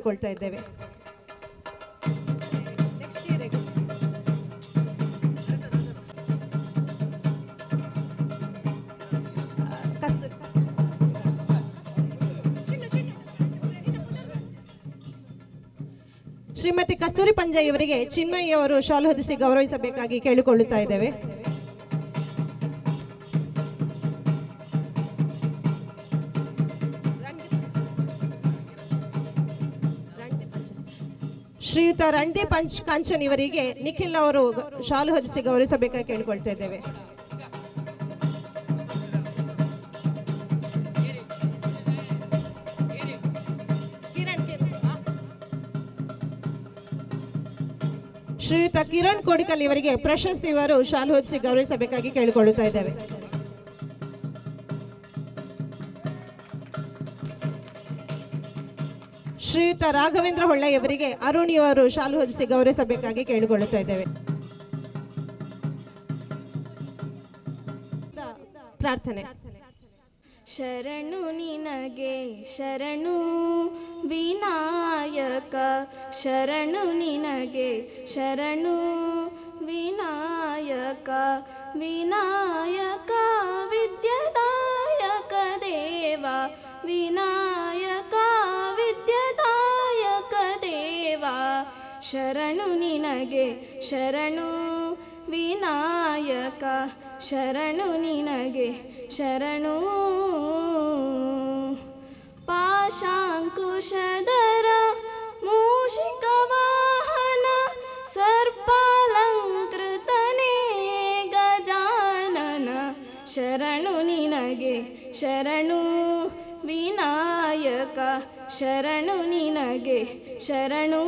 ಕೇಳ್ಕೊಳ್ತಾ ಇದ್ದೇವೆ. ಶ್ರೀಮತಿ ಕಸ್ತೂರಿ ಪಂಜ ಇವರಿಗೆ ಚಿನ್ಮಯಿ ಅವರು ಶಾಲು ಹೊದಿಸಿ ಗೌರವಿಸಬೇಕಾಗಿ ಕೇಳಿಕೊಳ್ಳುತ್ತಾ ಇದ್ದೇವೆ. ಶ್ರೀಯುತ ರಣದೀಪ್ ಕಾಂಚನ್ ಇವರಿಗೆ ನಿಖಿಲ್ ಅವರು ಶಾಲು ಹೊದಿಸಿ ಗೌರವಿಸಬೇಕಾಗಿ ಕೇಳಿಕೊಳ್ತಾ ಇದ್ದೇವೆ. ಶ್ರೀಯುತ ಕಿರಣ್ ಕೋಡಿಕಲ್ ಇವರಿಗೆ ಪ್ರಶಸ್ತಿ ಇವರು ಶಾಲು ಹೊದಿಸಿ ಗೌರವಿಸಬೇಕಾಗಿ ಕೇಳಿಕೊಳ್ಳುತ್ತಾ ಇದ್ದೇವೆ. ಶ್ರೀಯುತ ರಾಘವೇಂದ್ರ ಹೊಳ್ಳ ಇವರಿಗೆ ಅರುಣ್ ಇವರು ಶಾಲು ಹೊದಿಸಿ ಗೌರವಿಸಬೇಕಾಗಿ ಕೇಳಿಕೊಳ್ಳುತ್ತಾ ಇದ್ದೇವೆ. ಪ್ರಾರ್ಥನೆ. ಶರಣು ನಿನಗೆ ಶರಣು ವಿನಾಯಕ, ಶರಣು ನಿನಗೆ ಶರಣು ವಿನಾಯಕ, ವಿನಾಯಕ ವಿದ್ಯಾದಾಯಕ ದೇವ, ವಿನಾಯಕ ವಿದ್ಯಾದಾಯಕ ದೇವ. ಶರಣು ನಿನಗೆ ಶರಣು ವಿನಾಯಕ, ಶರಣು ನಿನಗೆ ಶರಣು. ಪಾಶಾಂಕುಶಧರ ಮೂಷಿಕ ವಾಹನ, ಸರ್ಪಾಲಂಕೃತನೇ ಗಜಾನನ. ಶರಣು ನಿನಗೆ ಶರಣು ವಿನಾಯಕ, ಶರಣು ನಿನಗೆ ಶರಣು.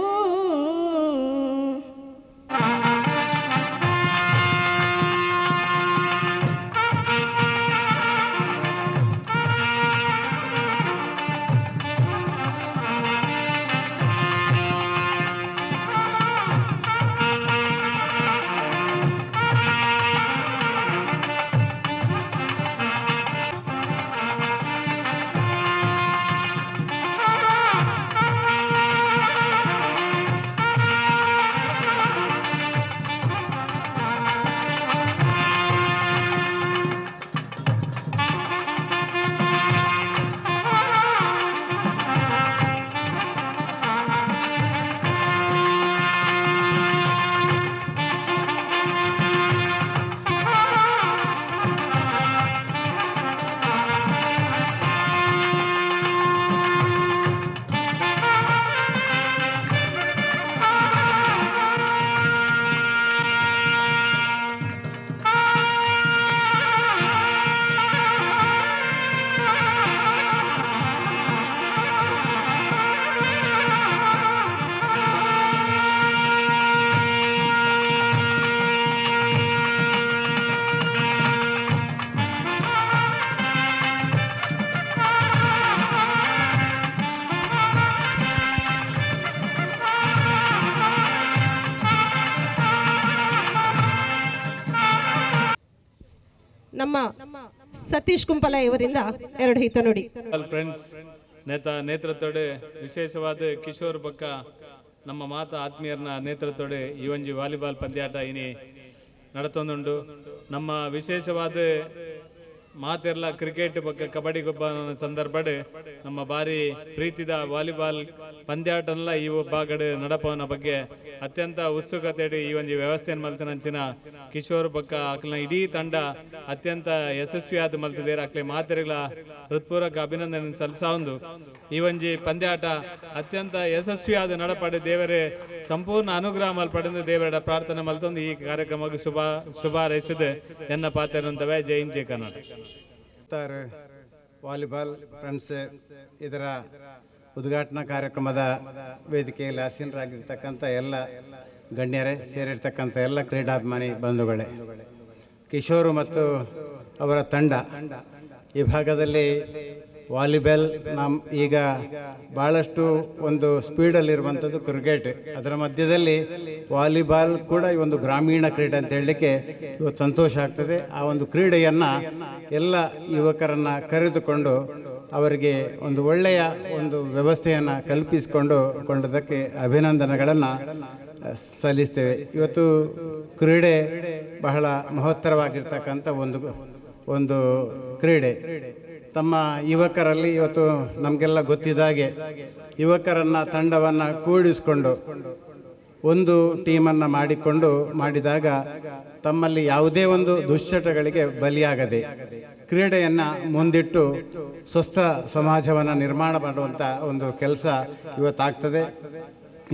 ನಮ್ಮ ಸತೀಶ್ ಕುಂಪಲ ಇವರಿಂದ ಎರಡು ಹಿತ ನುಡಿ. ನೇತೃತ್ವಡೆ ವಿಶೇಷವಾದ ಕಿಶೋರ್ ಬಕ್ಕ ನಮ್ಮ ಮಾತ ಆತ್ಮೀಯರನ ನೇತೃತ್ವಡೆ ಈ ಒಂಜಿ ವಾಲಿಬಾಲ್ ಪಂದ್ಯಾಟ ಇನಿ ನಡತೊಂದುಂಡು. ನಮ್ಮ ವಿಶೇಷವಾದ ಮಾತೆರ್ಲ ಕ್ರಿಕೆಟ್ ಬಗ್ಗೆ ಕಬಡ್ಡಿ ಗೊಬ್ಬ ಸಂದರ್ಭಡ್ ನಮ್ಮ ಬಾರಿ ಪ್ರೀತಿದ ವಾಲಿಬಾಲ್ ಪಂದ್ಯಾಟನೆಲ್ಲ ಈ ಭಾಗಡ್ ನಡಪವನ ಬಗ್ಗೆ ಅತ್ಯಂತ ಉತ್ಸುಕತೆ ಈ ಒಂದು ವ್ಯವಸ್ಥೆಯನ್ನು ಮಲ್ತನಂಚಿನ ಕಿಶೋರ್ ಬಕ್ಕ ಅಕ್ಲ ಇಡೀ ತಂಡ ಅತ್ಯಂತ ಯಶಸ್ವಿಯಾದ ಮಲ್ತಿದ್ದೇವೆ. ಅಕ್ಲೆ ಮಾತೆರೆಗಳ ಹೃತ್ಪೂರ್ವಕ ಅಭಿನಂದನೆ ಸಲ್ಲಿಸೊಂದು ಈ ಒಂಜಿ ಪಂದ್ಯಾಟ ಅತ್ಯಂತ ಯಶಸ್ವಿಯಾದ ನಡಪಡೆ ದೇವರೇ ಸಂಪೂರ್ಣ ಅನುಗ್ರಹ ಮಲ್ಪಡೆದು ದೇವರ ಪ್ರಾರ್ಥನೆ ಮಲ್ತೊಂದು ಈ ಕಾರ್ಯಕ್ರಮಕ್ಕೆ ಶುಭ ಹಾರೈಸಿದೆ ಎನ್ನ ಪಾತ್ರರಂತವೇ. ಜೈ ಹಿಂದ್, ಜೈ ಕರ್ನಾಟಕ. ವಾಲಿಬಾಲ್ ಫ್ರೆಂಡ್ಸ್ ಇದರ ಉದ್ಘಾಟನಾ ಕಾರ್ಯಕ್ರಮದ ವೇದಿಕೆಯಲ್ಲಿ ಆಸೀನರಾಗಿರ್ತಕ್ಕಂಥ ಎಲ್ಲ ಗಣ್ಯರೇ, ಸೇರಿರ್ತಕ್ಕಂಥ ಎಲ್ಲ ಕ್ರೀಡಾಭಿಮಾನಿ ಬಂಧುಗಳೇ, ಕಿಶೋರು ಮತ್ತು ಅವರ ತಂಡ ಈ ಭಾಗದಲ್ಲಿ ವಾಲಿಬಾಲ್ ಈಗ ಭಾಳಷ್ಟು ಒಂದು ಸ್ಪೀಡಲ್ಲಿರುವಂಥದ್ದು ಕ್ರಿಕೆಟ್, ಅದರ ಮಧ್ಯದಲ್ಲಿ ವಾಲಿಬಾಲ್ ಕೂಡ ಈ ಒಂದು ಗ್ರಾಮೀಣ ಕ್ರೀಡೆ ಅಂತ ಹೇಳಲಿಕ್ಕೆ ಇವತ್ತು ಸಂತೋಷ ಆಗ್ತದೆ. ಆ ಒಂದು ಕ್ರೀಡೆಯನ್ನು ಎಲ್ಲ ಯುವಕರನ್ನು ಕರೆದುಕೊಂಡು ಅವರಿಗೆ ಒಂದು ಒಳ್ಳೆಯ ಒಂದು ವ್ಯವಸ್ಥೆಯನ್ನು ಕೊಂಡದಕ್ಕೆ ಅಭಿನಂದನೆಗಳನ್ನು ಸಲ್ಲಿಸ್ತೇವೆ. ಇವತ್ತು ಕ್ರೀಡೆ ಬಹಳ ಮಹತ್ತರವಾಗಿರ್ತಕ್ಕಂಥ ಒಂದು ಕ್ರೀಡೆ. ತಮ್ಮ ಯುವಕರಲ್ಲಿ ಇವತ್ತು ನಮಗೆಲ್ಲ ಗೊತ್ತಿದ್ದಾಗೆ ಯುವಕರನ್ನು ತಂಡವನ್ನು ಕೂಡಿಸಿಕೊಂಡು ಒಂದು ಟೀಮನ್ನು ಮಾಡಿದಾಗ ತಮ್ಮಲ್ಲಿ ಯಾವುದೇ ಒಂದು ದುಶ್ಚಟಗಳಿಗೆ ಬಲಿಯಾಗದೆ ಕ್ರೀಡೆಯನ್ನು ಮುಂದಿಟ್ಟು ಸ್ವಸ್ಥ ಸಮಾಜವನ್ನು ನಿರ್ಮಾಣ ಮಾಡುವಂಥ ಒಂದು ಕೆಲಸ ಇವತ್ತಾಗ್ತದೆ.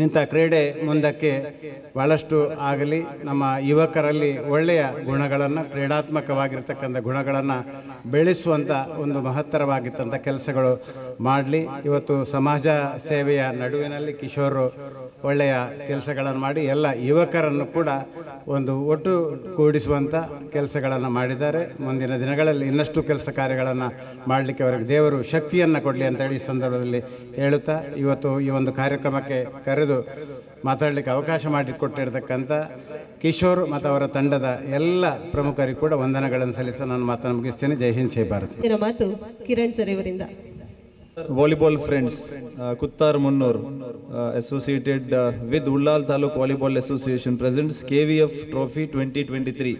ಇಂಥ ಕ್ರೀಡೆ ಮುಂದಕ್ಕೆ ಭಾಳಷ್ಟು ಆಗಲಿ, ನಮ್ಮ ಯುವಕರಲ್ಲಿ ಒಳ್ಳೆಯ ಗುಣಗಳನ್ನು, ಕ್ರೀಡಾತ್ಮಕವಾಗಿರ್ತಕ್ಕಂಥ ಗುಣಗಳನ್ನು ಬೆಳೆಸುವಂಥ ಒಂದು ಮಹತ್ತರವಾಗಿರ್ತಂಥ ಕೆಲಸಗಳು ಮಾಡಲಿ. ಇವತ್ತು ಸಮಾಜ ಸೇವೆಯ ನಡುವಿನಲ್ಲಿ ಕಿಶೋರು ಒಳ್ಳೆಯ ಕೆಲಸಗಳನ್ನು ಮಾಡಿ ಎಲ್ಲ ಯುವಕರನ್ನು ಕೂಡ ಒಂದು ಒಟ್ಟು ಕೂಡಿಸುವಂಥ ಕೆಲಸಗಳನ್ನು ಮಾಡಿದ್ದಾರೆ. ಮುಂದಿನ ದಿನಗಳಲ್ಲಿ ಇನ್ನಷ್ಟು ಕೆಲಸ ಕಾರ್ಯಗಳನ್ನು ಮಾಡಲಿಕ್ಕೆ ಅವರಿಗೆ ದೇವರು ಶಕ್ತಿಯನ್ನು ಕೊಡಲಿ ಅಂತೇಳಿ ಈ ಸಂದರ್ಭದಲ್ಲಿ ಹೇಳುತ್ತಾ, ಇವತ್ತು ಈ ಒಂದು ಕಾರ್ಯಕ್ರಮಕ್ಕೆ ಕರೆದು ಮಾತಾಡಲಿಕ್ಕೆ ಅವಕಾಶ ಮಾಡಿಕೊಟ್ಟಿರ್ತಕ್ಕಂಥ ಕಿಶೋರ್ ಮತ್ತು ಅವರ ತಂಡದ ಎಲ್ಲ ಪ್ರಮುಖರಿಗೂ ಕೂಡ ವಂದನೆಗಳನ್ನು ಸಲ್ಲಿಸ ನಾನು ಮಾತನ್ನು ಮುಗಿಸ್ತೇನೆ. ಜೈ ಹಿಂದ್, ಜೈ ಭಾರತ್. ಮಾತು ಕಿರಣ್ ಸರ್ ಇವರಿಂದ. Volleyball friends, Kuttar Munnur, associated with Ullal Taluk Volleyball Association, presents KVF Trophy 2023.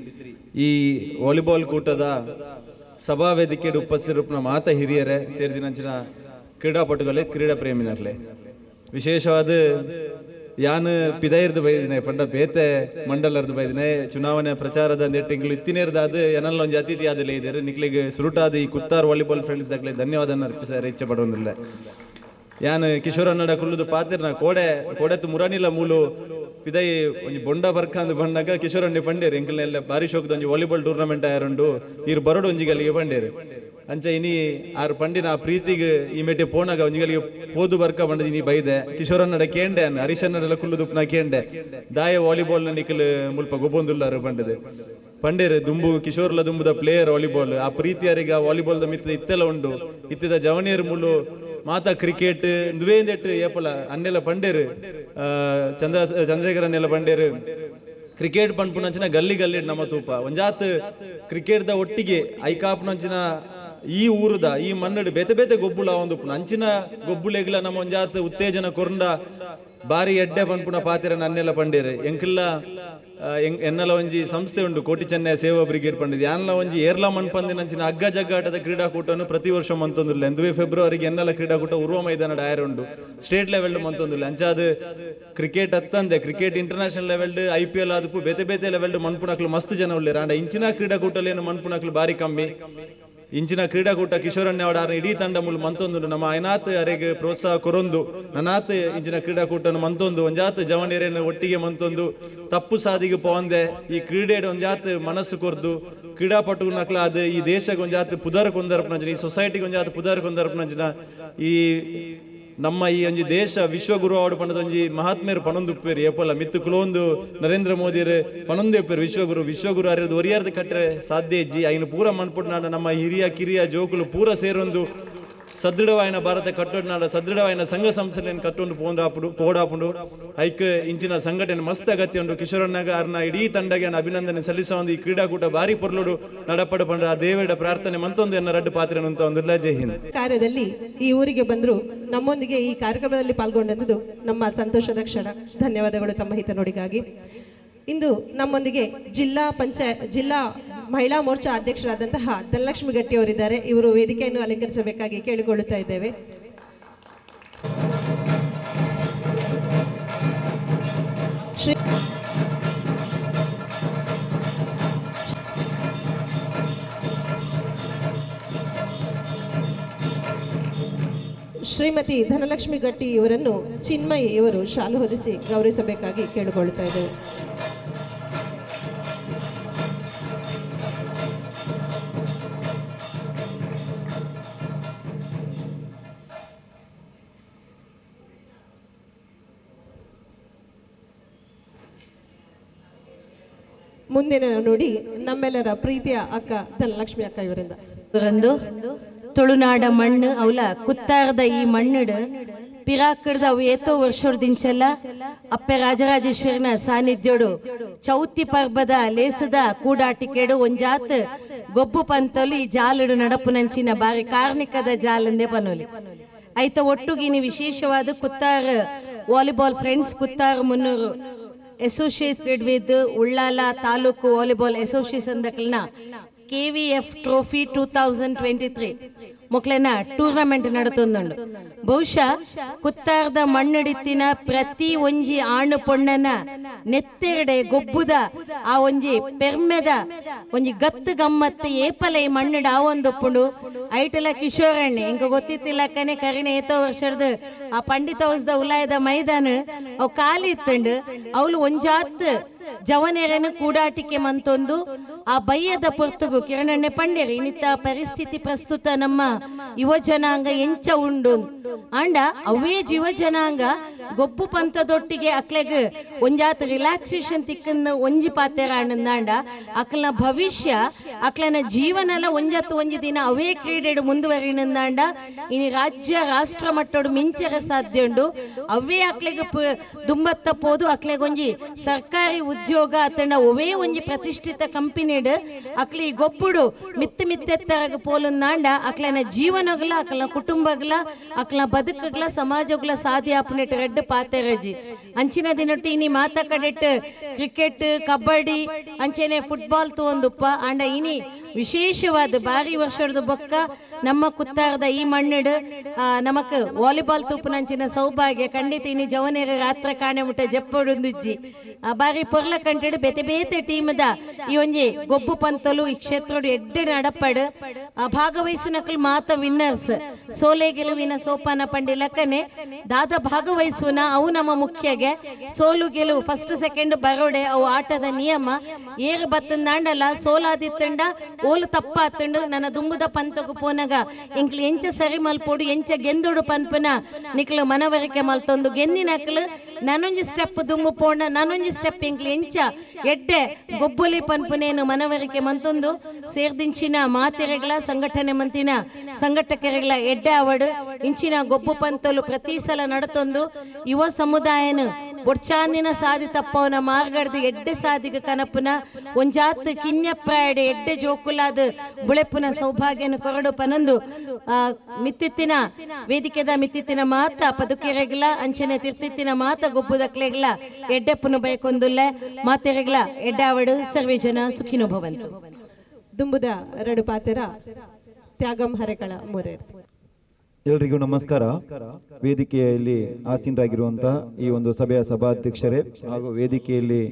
ಈ ವಾಲಿಬಾಲ್ ಕೂಟದ ಸಭಾ ವೇದಿಕೆಗೆ ಉಪಸ್ಥಿತರಿರುವ ಮಾತ ಹಿರಿಯರೇ ಸೇರಿದಿನಂಚಿನ ಕ್ರೀಡಾಪಟುಗಳೇ, ಕ್ರೀಡಾ ಪ್ರೇಮಿನರ್ಲೆ, ವಿಶೇಷವಾದ ಯಾನ್ ಪಿದೈರ್ದು ಬೈದಿನೇ ಪಂಡ ಬೇತೆ ಮಂಡಲರ್ದು ಬೈದಿನೇ ಚುನಾವಣೆ ಪ್ರಚಾರದ ತಿಂಗಳು ಇತ್ತಿನೇರ್ದಾದ ಏನಲ್ಲ ಒಂದು ಅತಿಥಿ ಆದಲೇ ಇದ್ದಾರೆ ನಿಕ್ಲಿಗೆ ಸುರುಟಾದ ಈ ಕುತ್ತಾರ್ ವಾಲಿಬಾಲ್ ಫ್ರೆಂಡ್ಸ್ ದಾಗಲೇ ಧನ್ಯವಾದ ಅರ್ಪಿಸಾರೆ ಇಚ್ಛೆ ಪಡೋದಿಲ್ಲ. ಯಾನ್ ಕಿಶೋರ್ ಅನ್ನಡ ಕುಲ್ಲುದು ಪಾತಿರ್ನ ಕೋಡೆತ್ತು ಮುರಾನಿಲ್ಲ ಮೂಲು ಪಿದೈ ಒಂಜಿ ಬೊಂಡ ಬರ್ಕಂದು ಬಂದಾಗ ಕಿಶೋರ್ ಅಂಡಿ ಪಂಡೇರು ಎಂಕಲ್ನೆಲ್ಲ ಬಾರಿ ಶೋಕದ ಒಂಜಿ ವಾಲಿಬಾಲ್ ಟೂರ್ನಮೆಂಟ್ ಆಯರುಂಡು ಇರು ಬರೋಡು ಒಂಜಿಗಲಿಗೆ ಪಂಡೇರು ಅಂಚ ಇನಿ ಆರು ಪಂಡಿನ ಆ ಪ್ರೀತಿಗೆ ಈ ಮೆಟ್ಟೆ ಪೋನಾಗ ಒಂಜಿಗಲಿಗೆ ಪೋದು ಬರ್ಕ ಬಂಡದ ಇನಿ ಬೈದೆ ಕಿಶೋರನ್ನಡ ಕೇಂಡೆ ಅನ್ನ ಹರಿಶನ್ನಡೆಲ್ಲ ಕುಲ್ಲುದುಪ್ನ ಕೇಂಡೆ ದಾಯ ವಾಲಿಬಾಲ್ ನಿಖಲ್ ಮುಲ್ಪ ಗೊಬ್ಬೊಂದುಲ್ಲಾರು ಪಂಡದೆ ಪಂಡೇರು ದುಂಬು ಕಿಶೋರ್ಲ ದುಂಬುದ ಪ್ಲೇಯರ್ ವಾಲಿಬಾಲ್ ಆ ಪ್ರೀತಿಯರಿಗ ವಾಲಿಬಾಲ್ ದ ಮಿತ್ತದ ಇತ್ತೆಲ್ಲ ಉಂಡು ಇತ್ತಿದ ಜವನಿಯರ್ ಮುಳ್ಳು ಮಾತಾ ಕ್ರಿಕೆಟ್ ದುವೇಂದೆಟ್ಟು ಏಪಲ ಅನ್ನೆಲ್ಲ ಪಂಡೇರು ಚಂದ್ರಶೇಖರನ್ನೆಲ್ಲ ಪಂಡೇರು ಕ್ರಿಕೆಟ್ ಪಂಪುನಂಚಿನ ಗಲ್ಲಿ ಗಲ್ಲಿ ನಮ್ಮ ತೂಪ ಒಂಜಾತ್ ಕ್ರಿಕೆಟ್ ದ ಒಟ್ಟಿಗೆ ಐಕಾಪ್ನಂಚಿನ ಈ ಊರುದ ಈ ಮನ್ನಡು ಬೇತೆ ಬೇತೆ ಗೊಬ್ಬುಲ ಒಂದು ಅಂಚಿನ ಗೊಬ್ಬುಲೆಗ್ಲ ನಮ್ಮ ಒಂಜಾತ್ ಉತ್ತೇಜನ ಕೊರಂಡ ಬಾರಿ ಎಡ್ಡೆ ಪಂಪುನ ಪಾತಿರ ನನ್ನೆಲ್ಲ ಪಂಡೇರು ಎಂಕಲ್ಲ ಎನ್ನಲ ಒಂಜಿ ಸಂಸ್ಥೆ ಉಂಡು ಕೋಟಿ ಚೆನ್ನೈ ಸೇವಾ ಬ್ರಿಗೇಡ್ ಪಂಡಿದೆ ಯಾನ್ಲ ಒಂಜಿ ಏರ್ಲ ಮನ್ಪಂದಿನಂಚಿನ ಹಗ್ಗ ಜಗ್ಗಾಟದ ಕ್ರೀಡಾಕೂಟವನ್ನು ಪ್ರತಿ ವರ್ಷ ಮಂತೊಂದುಲ್ಲ 2 ಫೆಬ್ರವರಿಗೆ ಎನ್ನಲ ಕ್ರೀಡಾಕೂಟ ಉರ್ವ ಮೈದಾನ ಡಯರ್ ಉಂಡು ಸ್ಟೇಟ್ ಲೆವೆಲ್ ಮಂತೊಂದುಲ್ಲ ಅಂಚಾದ ಕ್ರಿಕೆಟ್ ಹತ್ತಂದೆ ಕ್ರಿಕೆಟ್ ಇಂಟರ್ನ್ಯಾಷನಲ್ ಲೆವೆಲ್ IPL ಆದಪ್ಪು ಬೇತೆ ಬೇತೆ ಲೆವೆಲ್ ಮನ್ಪುನಕ್ಲು ಮಸ್ತ್ ಜನ ಉಳ್ಳೇರ ಅಂಡ ಇಂಚಿನ ಕ್ರೀಡಾಕೂಟಲ್ಲಿ ಏನು ಮನ್ಪುನಕ್ಲು ಬಾರಿ ಕಮ್ಮಿ ಇಂಚಿನ ಕ್ರೀಡಾಕೂಟ ಕಿಶೋರಣ್ಣ ಇಡೀ ತಂಡ ಮುಲ್ ಮಂತೊಂದು ನಮ್ಮ ಐನಾತ್ ಅರೆಗೆ ಪ್ರೋತ್ಸಾಹ ಕೊರೊಂದು ನನಾತ್ ಇಂಚಿನ ಕ್ರೀಡಾಕೂಟನ್ನು ಮಂತೊಂದು ಒಂಜಾತ್ ಜವನಿಯರನ್ನು ಒಟ್ಟಿಗೆ ಮಂತೊಂದು ತಪ್ಪು ಸಾದಿಗೆ ಪೋಂದೆ ಈ ಕ್ರೀಡೆ ಒಂಜಾತ್ ಮನಸ್ಸು ಕೊರ್ದು ಕ್ರೀಡಾಪಟು ನಕ್ಲ ಅದು ಈ ದೇಶಕ್ಕೆ ಒಂಜಾತ್ ಪುದರ್ ಕೊಂದರ್ಪನಂಚಿನ ಈ ಸೊಸೈಟಿಗೆ ಒಂಜಾತ್ ಪುದರ್ ಕೊಂದರ್ಪನಂಚಿನ ಈ ನಮ್ಮ ಈ ಒಂಜಿ ದೇಶ ವಿಶ್ವಗುರು ಆವಡು ಪಂಡದ ಒಂಜಿ ಮಹಾತ್ಮೇರು ಪನೊಂದುಪ್ಪೇರು ಏಪಲ ಮಿತ್ತು ಕುಲೊಂದು ನರೇಂದ್ರ ಮೋದಿಯರು ಪನೊಂದೇಪೇರು ವಿಶ್ವಗುರು ಅರಿಯೋದು ಒರಿಯಾರ್ದು ಕಟ್ಟರೆ ಸಾಧ್ಯ ಇಜ್ಜಿ ಐನು ಪೂರ ಮನ್ಪುಟ್ಟು ನಾಡ ನಮ್ಮ ಹಿರಿಯ ಕಿರಿಯ ಜೋಕುಲು ಪೂರ ಸೇರೊಂದು ಸದೃಢವಾಯಿನ ಭಾರತ ಕಟ್ಟೋಡು ನಾಡ ಸದೃಢವಾಯಿನ ಸಂಘ ಸಂಸ್ಥೆಯನ್ನು ಕಟ್ಟೊಂಡು ಪೋಡಾಪುಂಡು ಐಕ್ ಇಂಚಿನ ಸಂಘಟನೆ ಮಸ್ತ್ ಅಗತ್ಯ ಉಂಟು ಕಿಶೋರಣ್ಣಗ ಅರ್ನ ಇಡೀ ತಂಡಗೆ ಅಭಿನಂದನೆ ಸಲ್ಲಿಸ ಒಂದು ಈ ಕ್ರೀಡಾಕೂಟ ಬಾರಿ ಪೊರ್ಲುಡು ನಡಪಡು ಪಂಡ ಆ ದೇವೇಡ ಪ್ರಾರ್ಥನೆ ಮಂತೊಂದು ಎನ್ನ ರಡ್ಡು ಪಾತ್ರ ಅಂತ ಒಂದಿಲ್ಲ. ಜೈ ಹಿಂದ್. ಕಾರ್ಯದಲ್ಲಿ ಈ ಊರಿಗೆ ಬಂದ್ರು ನಮ್ಮೊಂದಿಗೆ ಈ ಕಾರ್ಯಕ್ರಮದಲ್ಲಿ ಪಾಲ್ಗೊಂಡದ್ದು ನಮ್ಮ ಸಂತೋಷದ ಕ್ಷಣ. ಧನ್ಯವಾದಗಳು ತಮ್ಮ ಹಿತನುಡಿಗಾಗಿ. ಇಂದು ನಮ್ಮೊಂದಿಗೆ ಜಿಲ್ಲಾ ಮಹಿಳಾ ಮೋರ್ಚಾ ಅಧ್ಯಕ್ಷರಾದಂತಹ ಧನಲಕ್ಷ್ಮಿ ಗಟ್ಟಿ ಅವರಿದ್ದಾರೆ. ಇವರು ವೇದಿಕೆಯನ್ನು ಅಲಂಕರಿಸಬೇಕಾಗಿ ಕೇಳಿಕೊಳ್ಳುತ್ತಾ ಇದ್ದೇವೆ. ಶ್ರೀಮತಿ ಧನಲಕ್ಷ್ಮಿ ಗಟ್ಟಿ ಇವರನ್ನು ಚಿನ್ಮಯಿ ಇವರು ಶಾಲು ಹೊದಿಸಿ ಗೌರವಿಸಬೇಕಾಗಿ ಕೇಳಿಕೊಳ್ಳುತ್ತಾ ಇದ್ದೇವೆ. ಮುಂದಿನ ನುಡಿ ನಮ್ಮೆಲ್ಲರ ಪ್ರೀತಿಯ ಅಕ್ಕ ಧನಲಕ್ಷ್ಮಿ ಅಕ್ಕ ಇವರಿಂದ. ತುಳುನಾಡ ಮಣ್ಣು ಅವಲ ಕುತ್ತಾರದ ಈ ಮಣ್ಣಿಡು ಪಿರಾಕಡ್ದ ಅವು ಏತೋ ವರ್ಷದಿಂಚಲ್ಲ ಅಪ್ಪೆ ರಾಜರಾಜೇಶ್ವರಿನ ಸಾನ್ನಿಧ್ಯೋಡು ಚೌತಿ ಪರ್ಬದ ಲೇಸದ ಕೂಡಾಟಿಕೆಡು ಒಂಜಾತ್ ಗೊಬ್ಬು ಪಂತಲು ಈ ಜಾಲಡು ನಡಪುನಂಚಿನ ಬಾರಿ ಕಾರ್ಣಿಕದ ಜಾಲಂದೇ ಪನೋಲಿ ಐತ ಒಟ್ಟುಗಿನಿ ವಿಶೇಷವಾದ ಕುತ್ತಾರ volleyball friends Kuttar Munnur associated with Ullal taluk volleyball association ದಕಲ್ನ KVF ಟ್ರೋಫಿ 2023 ಮೊಕ್ಲೆನ ಟೂರ್ನಮೆಂಟ್ ನಡತೊಂದುಂಡು ಬಹುಶಃ ಕುತ್ತಾರದ ಮಣ್ಣಡಿತ್ತಿನ ಪ್ರತಿ ಒಂಜಿ ಆಣು ಪೊಣ್ಣನ ನೆತ್ತೆಗಡೆ ಗೊಬ್ಬುದ ಆ ಒಂಜಿ ಪೆರ್ಮೆದ ಒಂಜಿ ಗತ್ತು ಗಮ್ಮತ್ತು ಏಪಲ ಈ ಮಣ್ಣಡ ಆ ಒಂದೊಪ್ಪುಂಡು ಐಟಲ ಕಿಶೋರಣ್ಣೆ ಇಂಕ ಗೊತ್ತಿತ್ತಿಲ್ಲಕ್ಕನೆ ಕರಿನ ಏತೋ ವರ್ಷದ ಆ ಪಂಡಿತ ಹೌಸ್ದ ಉಲಾಯದ ಮೈದಾನ ಅವು ಖಾಲಿ ಇತ್ತಂಡು ಅವಳು ಒಂಜಾತ್ ಜವನೇರನ್ನು ಕೂಡಾಟಿಕೆ ಮಂತೊಂದು ಆ ಬಯ್ಯದ ಪೊರ್ತುಗು ಕಿರಣಣ್ಣೆ ಪಂಡೇರಿ ಇನ್ನಿತ್ತ ಪರಿಸ್ಥಿತಿ ಪ್ರಸ್ತುತ ನಮ್ಮ ಯುವ ಜನಾಂಗ ಎಂಚ ಉಂಡು ಆಂಡ ಅವೇ ಯುವ ಜನಾಂಗ ಗೊಬ್ಬು ಪಂತದೊಟ್ಟಿಗೆ ಅಕ್ಲೆಗ್ ಒಂಜಾತ್ ರಿಲ್ಯಾಕ್ಸೇಷನ್ ತಿಕ್ಕಂದ ಒಂಜಿ ಪಾತೆರ ಆಂಡ ಅಕ್ಲನ ಭವಿಷ್ಯ ಅಕ್ಲನ ಜೀವನಲ ಒಂಜತ್ತು ಒಂಜಿ ದಿನ ಅವೇ ಕ್ರೀಡೆಡು ಮುಂದುವರಿನಂದಾಂಡ ಇನಿ ರಾಜ್ಯ ರಾಷ್ಟ್ರ ಮಟ್ಟಡು ಮಿಂಚರ ಸಾಧ್ಯ ಉಂಡು ಅವೇ ಅಕ್ಲೆಗ್ ದುಂಬತ್ತ ಪೋದು ಅಕ್ಲೆಗ್ ಒಂಜಿ ಸರ್ಕಾರಿ ಉದ್ಯೋಗ ಅತಂಡ ಒವೇ ಒಂಜಿ ಪ್ರತಿಷ್ಠಿತ ಕಂಪನಿಡ್ ಅಕ್ಲಿ ಗೊಬ್ಬುಡು ಮಿತ್ತೆತ್ತರಗ ಪೋಲುಂದಾಂಡ ಅಕ್ಲನ ಜೀವನಗಲ ಅಕ್ಲನ ಕುಟುಂಬಗಲ ಅಕ್ಲನ ಬದುಕಗಲ ಸಮಾಜಗಲ ಸಾಧ್ಯ ಆಪನೆಟ್ ರೆಡ್ ಪಾತೆರಜಿ ಅಂಚಿನ ದಿನಟ್ಟು ಇನಿ ಮಾತ ಕಡೆಟ್ ಕ್ರಿಕೆಟ್ ಕಬಡ್ಡಿ ಅಂಚೆನೆ ಫುಟ್ಬಾಲ್ ತೋಂದುಪ್ಪ ಆಂಡ ಇನಿ ವಿಶೇಷವಾದ ಬಾರಿ ವರ್ಷದ ಬೊಕ್ಕ ನಮ್ಮ ಕುತ್ತಾರದ ಈ ಮಣ್ಣಡು ನಮಕ್ ವಾಲಿಬಾಲ್ ತೂಪುನಂಚಿನ ಸೌಭಾಗ್ಯ ಖಂಡಿತ ಇನಿ ಜವನೇರ ರಾತ್ರ ಕಾಣೆ ಮುಟ್ಟ ಜಪ್ಪೊಡುಂದಿಜ್ಜಿ ಬಾರಿ ಪೊರ್ಲ ಕಂಟೆಡು ಬೇತೆ ಬೇತೆ ಟೀಮದ ಈ ಒಂಜಿ ಗೊಬ್ಬು ಪಂತಲು ಈ ಕ್ಷೇತ್ರೋಡು ಎಡ್ಡೆ ನಡಪಡು ಭಾಗವಹಿಸುನಕಲ್ ಮಾತ ವಿನ್ನರ್ಸ್ ಸೋಲೆ ಗೆಲುವಿನ ಸೋಪಾನ ಪಂಡಿಲಕ್ಕನೆ ದಾದ ಭಾಗವಹಿಸುನ ಅವು ನಮ್ಮ ಮುಖ್ಯಗೆ ಸೋಲು ಗೆಲುವು ಫಸ್ಟ್ ಸೆಕೆಂಡ್ ಬರೋಡೆ ಅವು ಆಟದ ನಿಯಮ ಏರು ಬತ್ತಂದಾಂಡಲ್ಲ ಸೋಲಾದಿತ್ತಂಡ ಓಲು ತಪ್ಪ ಆತಂಡು ನನ್ನ ದುಂಬುದ ಪಂತಗು ಪೋನಗ ಇಂಕ್ಲು ಎಂಚ ಸರಿ ಮಲ್ಪೋಡು ಎಂಚ ಗೆಂದೋಡು ಪನ್ಪನ ನಿಕ್ಲು ಮನವರಿಕೆ ಮಲ್ತೊಂದು ಗೆನ್ನಿನಕ್ಲು ನಾನೊಂಜಿ ಸ್ಟೆಪ್ ದುಂಬು ಪೋಂಡ ನಾನೊಂಜಿ ಸ್ಟೆಪ್ ಇಂಕ್ಲು ಎಂಚ ಎಡ್ಡೆ ಗೊಬ್ಬುಲಿ ಪನ್ಪನೇನು ಮನವರಿಕೆ ಮಂತೊಂದು ಸೇರ್ದಿಂಚಿನ ಮಾತೆರೆಗಳ ಸಂಘಟನೆ ಮಂತಿನ ಸಂಘಟಕರೆಗಳ ಎಡ್ಡೆ ಅವಡು ಇಂಚಿನ ಗೊಬ್ಬು ಪಂತಲು ಪ್ರತಿ ಸಲ ನಡತೊಂದು ಯುವ ಸಮುದಾಯನು ಒಡ್ಚಾಂದಿನ ಸಾದಿ ತಪ್ಪವನ ಮಾರ್ಗಡ್ದು ಎಡ್ಡೆ ಸಾದಿಗ ಕನಪುನ ಒಂಜಾತ್ ಕಿನ್ಯಪ್ರಾಯಡೆ ಎಡ್ಡೆ ಜೋಕುಲಾದ ಬುಳೆಪುನ ಸೌಭಾಗ್ಯನು ಕೊರಡು ಪನೊಂದು ಮಿತ್ತಿತ್ತಿನ ವೇದಿಕೆದ ಮಿತ್ತಿತ್ತಿನ ಮಾತ ಪದುಕೆರೆಗ್ಲ ಅಂಚನೆ ತಿರ್ತಿತ್ತಿನ ಮಾತ ಗೊಬ್ಬುದಕ್ಲೆಗ್ಲ ಎಡ್ಡೆ ಪುನು ಬೈಕೊಂದುಲ್ಲೆ ಮಾತೆರೆಗ್ಲ ಎಡ್ಡಾವಡು ಸರ್ವೇ ಜನ ಸುಖಿನೋ ಭವಂತು ದುಂಬುದ ಎರಡು ಪಾತೆರ ತ್ಯಾಗಂ ಹರೆಕಳ ಮೂರೇ. ಎಲ್ರಿಗೂ ನಮಸ್ಕಾರ. ವೇದಿಕೆಯಲ್ಲಿ ಆಸೀನರಾಗಿರುವಂತಹ ಈ ಒಂದು ಸಭೆಯ ಸಭಾಧ್ಯಕ್ಷರೇ ಹಾಗೂ ವೇದಿಕೆಯಲ್ಲಿ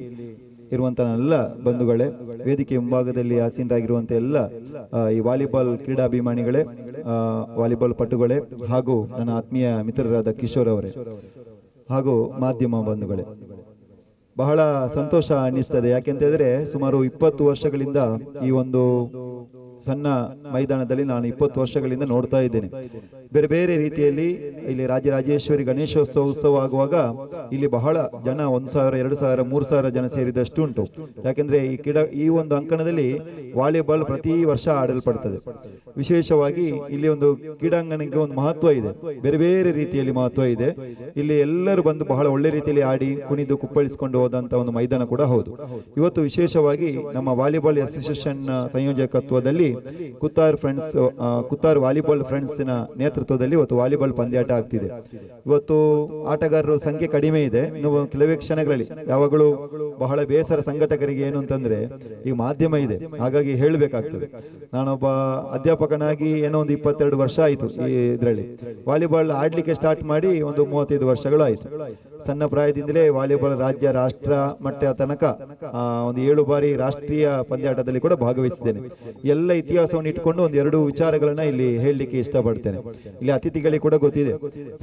ಇರುವಂತಹ ಎಲ್ಲ ಬಂಧುಗಳೇ, ವೇದಿಕೆ ಮುಂಭಾಗದಲ್ಲಿ ಆಸೀನರಾಗಿರುವಂತಹ ಎಲ್ಲ ಈ ವಾಲಿಬಾಲ್ ಕ್ರೀಡಾಭಿಮಾನಿಗಳೇ, ವಾಲಿಬಾಲ್ ಪಟುಗಳೇ ಹಾಗೂ ನನ್ನ ಆತ್ಮೀಯ ಮಿತ್ರರಾದ ಕಿಶೋರ್ ಅವರೇ ಹಾಗೂ ಮಾಧ್ಯಮ ಬಂಧುಗಳೇ, ಬಹಳ ಸಂತೋಷ ಅನ್ನಿಸ್ತದೆ. ಯಾಕೆಂತಂದ್ರೆ ಸುಮಾರು 20 ವರ್ಷಗಳಿಂದ ಈ ಒಂದು ಸಣ್ಣ ಮೈದಾನದಲ್ಲಿ ನಾನು 20 ವರ್ಷಗಳಿಂದ ನೋಡ್ತಾ ಇದ್ದೇನೆ. ಬೇರೆ ಬೇರೆ ರೀತಿಯಲ್ಲಿ ಇಲ್ಲಿ ರಾಜರಾಜೇಶ್ವರಿ ಗಣೇಶೋತ್ಸವ ಉತ್ಸವ ಆಗುವಾಗ ಇಲ್ಲಿ ಬಹಳ ಜನ 1000, 2000, 3000 ಜನ ಸೇರಿದಷ್ಟು ಉಂಟು. ಯಾಕೆಂದ್ರೆ ಈ ಒಂದು ಅಂಕಣದಲ್ಲಿ ವಾಲಿಬಾಲ್ ಪ್ರತಿ ವರ್ಷ ಆಡಲ್ಪಡ್ತದೆ. ವಿಶೇಷವಾಗಿ ಇಲ್ಲಿ ಒಂದು ಕ್ರೀಡಾಂಗಣಕ್ಕೆ ಒಂದು ಮಹತ್ವ ಇದೆ, ಬೇರೆ ಬೇರೆ ರೀತಿಯಲ್ಲಿ ಮಹತ್ವ ಇದೆ. ಇಲ್ಲಿ ಎಲ್ಲರೂ ಬಂದು ಬಹಳ ಒಳ್ಳೆ ರೀತಿಯಲ್ಲಿ ಆಡಿ ಕುಣಿದು ಕುಪ್ಪಳಿಸಿಕೊಂಡು ಹೋದಂತ ಒಂದು ಮೈದಾನ ಕೂಡ ಹೌದು. ಇವತ್ತು ವಿಶೇಷವಾಗಿ ನಮ್ಮ ವಾಲಿಬಾಲ್ ಅಸೋಸಿಯೇಷನ್ ಸಂಯೋಜಕತ್ವದಲ್ಲಿ ಕುತ್ತಾರ್ ವಾಲಿಬಾಲ್ ಫ್ರೆಂಡ್ಸ್ ನ ನೇತೃತ್ವದಲ್ಲಿ ಇವತ್ತು ವಾಲಿಬಾಲ್ ಪಂದ್ಯಾಟ ಆಗ್ತಿದೆ. ಇವತ್ತು ಆಟಗಾರರು ಸಂಖ್ಯೆ ಕಡಿಮೆ ಇದೆ. ಇನ್ನು ಕೆಲವೇ ಕ್ಷಣಗಳಲ್ಲಿ ಯಾವಾಗಲೂ ಬಹಳ ಬೇಸರ ಸಂಘಟಕರಿಗೆ ಏನು ಅಂತಂದ್ರೆ ಈಗ ಮಾಧ್ಯಮ ಇದೆ, ಹಾಗಾಗಿ ಹೇಳಬೇಕಾಗ್ತದೆ. ನಾನೊಬ್ಬ ಅಧ್ಯಾಪಕನಾಗಿ ಏನೋ ಒಂದು 22 ವರ್ಷ ಆಯಿತು ಈ ಇದರಲ್ಲಿ. ವಾಲಿಬಾಲ್ ಆಡ್ಲಿಕ್ಕೆ ಸ್ಟಾರ್ಟ್ ಮಾಡಿ ಒಂದು 35 ವರ್ಷಗಳು ಆಯಿತು. ಸಣ್ಣ ಪ್ರಾಯದಿಂದಲೇ ವಾಲಿಬಾಲ್ ರಾಜ್ಯ ರಾಷ್ಟ್ರ ಮಟ್ಟ ತನಕ ಒಂದು 7 ಬಾರಿ ರಾಷ್ಟ್ರೀಯ ಪಂದ್ಯಾಟದಲ್ಲಿ ಕೂಡ ಭಾಗವಹಿಸಿದ್ದೇನೆ. ಎಲ್ಲ ಇತಿಹಾಸವನ್ನು ಇಟ್ಕೊಂಡು ಒಂದು 2 ವಿಚಾರಗಳನ್ನ ಇಲ್ಲಿ ಹೇಳಲಿಕ್ಕೆ ಇಷ್ಟಪಡ್ತೇನೆ. ಇಲ್ಲಿ ಅತಿಥಿಗಳಿಗೆ ಕೂಡ ಗೊತ್ತಿದೆ,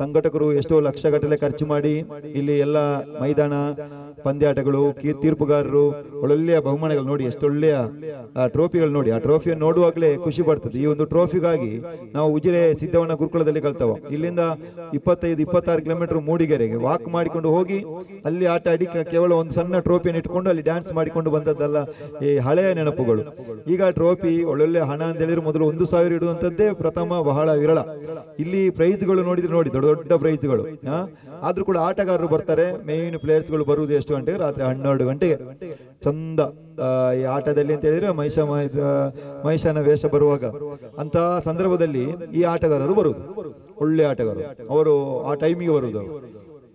ಸಂಘಟಕರು ಎಷ್ಟೋ ಲಕ್ಷಗಟ್ಟಲೆ ಖರ್ಚು ಮಾಡಿ ಇಲ್ಲಿ ಎಲ್ಲ ಮೈದಾನ ಪಂದ್ಯಾಟಗಳು, ತೀರ್ಪುಗಾರರು ಒಳ್ಳೊಳ್ಳೆಯ ಬಹುಮಾನಗಳು ನೋಡಿ, ಎಷ್ಟೊಳ್ಳೆಯ ಟ್ರೋಫಿಗಳು ನೋಡಿ. ಆ ಟ್ರೋಫಿಯನ್ನು ನೋಡುವಾಗಲೇ ಖುಷಿ ಪಡ್ತದೆ. ಈ ಒಂದು ಟ್ರೋಫಿಗಾಗಿ ನಾವು ಉಜಿರೆ ಸಿದ್ದವಣ್ಣ ಗುರುಕುಲದಲ್ಲಿ ಕಲ್ತವ. ಇಲ್ಲಿಂದ 25-26 ಕಿಲೋಮೀಟರ್ ಮೂಡಿಗೆರೆಗೆ ವಾಕ್ ಮಾಡಿ ಮಾಡಿಕೊಂಡು ಹೋಗಿ ಅಲ್ಲಿ ಆಟ ಆಡಿ ಕೇವಲ ಒಂದು ಸಣ್ಣ ಟ್ರೋಫಿಯನ್ನು ಇಟ್ಕೊಂಡು ಅಲ್ಲಿ ಡ್ಯಾನ್ಸ್ ಮಾಡಿಕೊಂಡು ಬಂದದ್ದಲ್ಲ ಈ ಹಳೆಯ ನೆನಪುಗಳು. ಈಗ ಟ್ರೋಫಿ ಒಳ್ಳೊಳ್ಳೆ ಹಣ ಅಂತ ಹೇಳಿದ್ರೆ ಮೊದಲು 1,000 ಇಡುವಂತದ್ದೇ ಪ್ರಥಮ, ಬಹಳ ವಿರಳ. ಇಲ್ಲಿ ಪ್ರೈಸ್ಗಳು ನೋಡಿದ್ರೆ ನೋಡಿ ದೊಡ್ಡ ದೊಡ್ಡ ಪ್ರೈಸ್ಗಳು. ಆದ್ರೂ ಕೂಡ ಆಟಗಾರರು ಬರ್ತಾರೆ. ಮೇನ್ ಪ್ಲೇಯರ್ಸ್ಗಳು ಬರುವುದು ಎಷ್ಟು ಗಂಟೆಗೆ? ರಾತ್ರಿ 12 ಗಂಟೆಗೆ. ಚಂದ ಈ ಆಟದಲ್ಲಿ ಅಂತ ಹೇಳಿದ್ರೆ ಮಹಿಷನ ವೇಷ ಬರುವಾಗ ಅಂತ ಸಂದರ್ಭದಲ್ಲಿ ಈ ಆಟಗಾರರು ಬರುವುದು, ಒಳ್ಳೆ ಆಟಗಾರರು. ಅವರು ಆ ಟೈಮಿಗೆ ಬರುವುದು.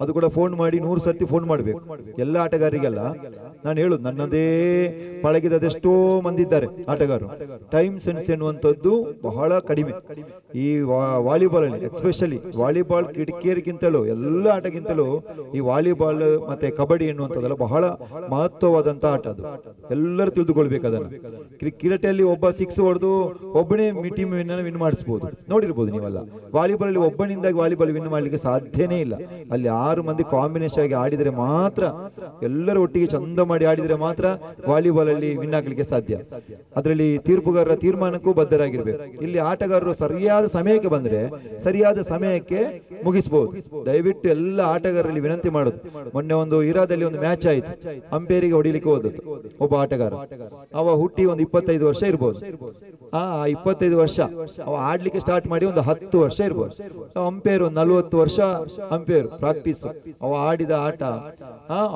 ಅದು ಕೂಡ ಫೋನ್ ಮಾಡಿ 100 ಸರ್ತಿ ಫೋನ್ ಮಾಡಬೇಕು. ಎಲ್ಲ ಆಟಗಾರರಿಗೆಲ್ಲ ನಾನು ಹೇಳುದು, ನನ್ನದೇ ಪಳಗಿದದೆಷ್ಟೋ ಮಂದಿ ಇದ್ದಾರೆ ಆಟಗಾರರು. ಟೈಮ್ ಸೆನ್ಸ್ ಎನ್ನುವಂಥದ್ದು ಬಹಳ ಕಡಿಮೆ ಈ ವಾಲಿಬಾಲ್ ಅಲ್ಲಿ. ಎಸ್ಪೆಷಲಿ ವಾಲಿಬಾಲ್ ಕಿಟಕಿಯರಿಗಿಂತಲೂ ಎಲ್ಲ ಆಟಗಿಂತಲೂ ಈ ವಾಲಿಬಾಲ್ ಮತ್ತೆ ಕಬಡ್ಡಿ ಎನ್ನುವಂಥದ್ದೆಲ್ಲ ಬಹಳ ಮಹತ್ವವಾದಂತ ಆಟ. ಅದು ಎಲ್ಲರೂ ತಿಳಿದುಕೊಳ್ಬೇಕು ಅದನ್ನು. ಕ್ರಿಕೆಟಲ್ಲಿ ಒಬ್ಬ 6 ಹೊಡೆದು ಒಬ್ಬನೇ ಟೀಮ್ ವಿನ್ ಮಾಡಿಸಬಹುದು, ನೋಡಿರ್ಬೋದು ನೀವೆಲ್ಲ. ವಾಲಿಬಾಲ್ ಅಲ್ಲಿ ಒಬ್ಬನಿಂದಾಗಿ ವಾಲಿಬಾಲ್ ವಿನ್ ಮಾಡ್ಲಿಕ್ಕೆ ಸಾಧ್ಯನೇ ಇಲ್ಲ. ಅಲ್ಲಿ 6 ಮಂದಿ ಕಾಂಬಿನೇಷನ್ ಆಗಿ ಆಡಿದರೆ ಮಾತ್ರ, ಎಲ್ಲರೂ ಒಟ್ಟಿಗೆ ಚಂದ ಮಾಡಿ ಆಡಿದರೆ ಮಾತ್ರ ವಾಲಿಬಾಲ್ ಅಲ್ಲಿ ವಿನ್ ಆಗ್ಲಿಕ್ಕೆ ಸಾಧ್ಯ. ಅದರಲ್ಲಿ ತೀರ್ಪುಗಾರರ ತೀರ್ಮಾನಕ್ಕೂ ಬದ್ಧರಾಗಿರ್ಬೇಕು. ಇಲ್ಲಿ ಆಟಗಾರರು ಸರಿಯಾದ ಸಮಯಕ್ಕೆ ಬಂದ್ರೆ ಸರಿಯಾದ ಸಮಯಕ್ಕೆ ಮುಗಿಸಬಹುದು. ದಯವಿಟ್ಟು ಎಲ್ಲ ಆಟಗಾರರಲ್ಲಿ ವಿನಂತಿ ಮಾಡೋದು. ಮೊನ್ನೆ ಒಂದು ಇರಾದಲ್ಲಿ ಒಂದು ಮ್ಯಾಚ್ ಆಯ್ತು, ಅಂಪೇರಿಗೆ ಹೊಡಿಲಿಕ್ಕೆ ಹೋದದ್ದು ಒಬ್ಬ ಆಟಗಾರ. ಅವ ಹುಟ್ಟಿ ಒಂದು 25 ವರ್ಷ ಇರ್ಬೋದು. 25 ವರ್ಷ ಅವ ಆಡ್ಲಿಕ್ಕೆ ಸ್ಟಾರ್ಟ್ ಮಾಡಿ ಒಂದು 10 ವರ್ಷ ಇರ್ಬೋದು. ಅಂಪೇರ್ ಒಂದು 40 ವರ್ಷ ಅಂಪೇರ್ ಪ್ರಾಕ್ಟೀಸ್. ಅವ ಆಡಿದ ಆಟ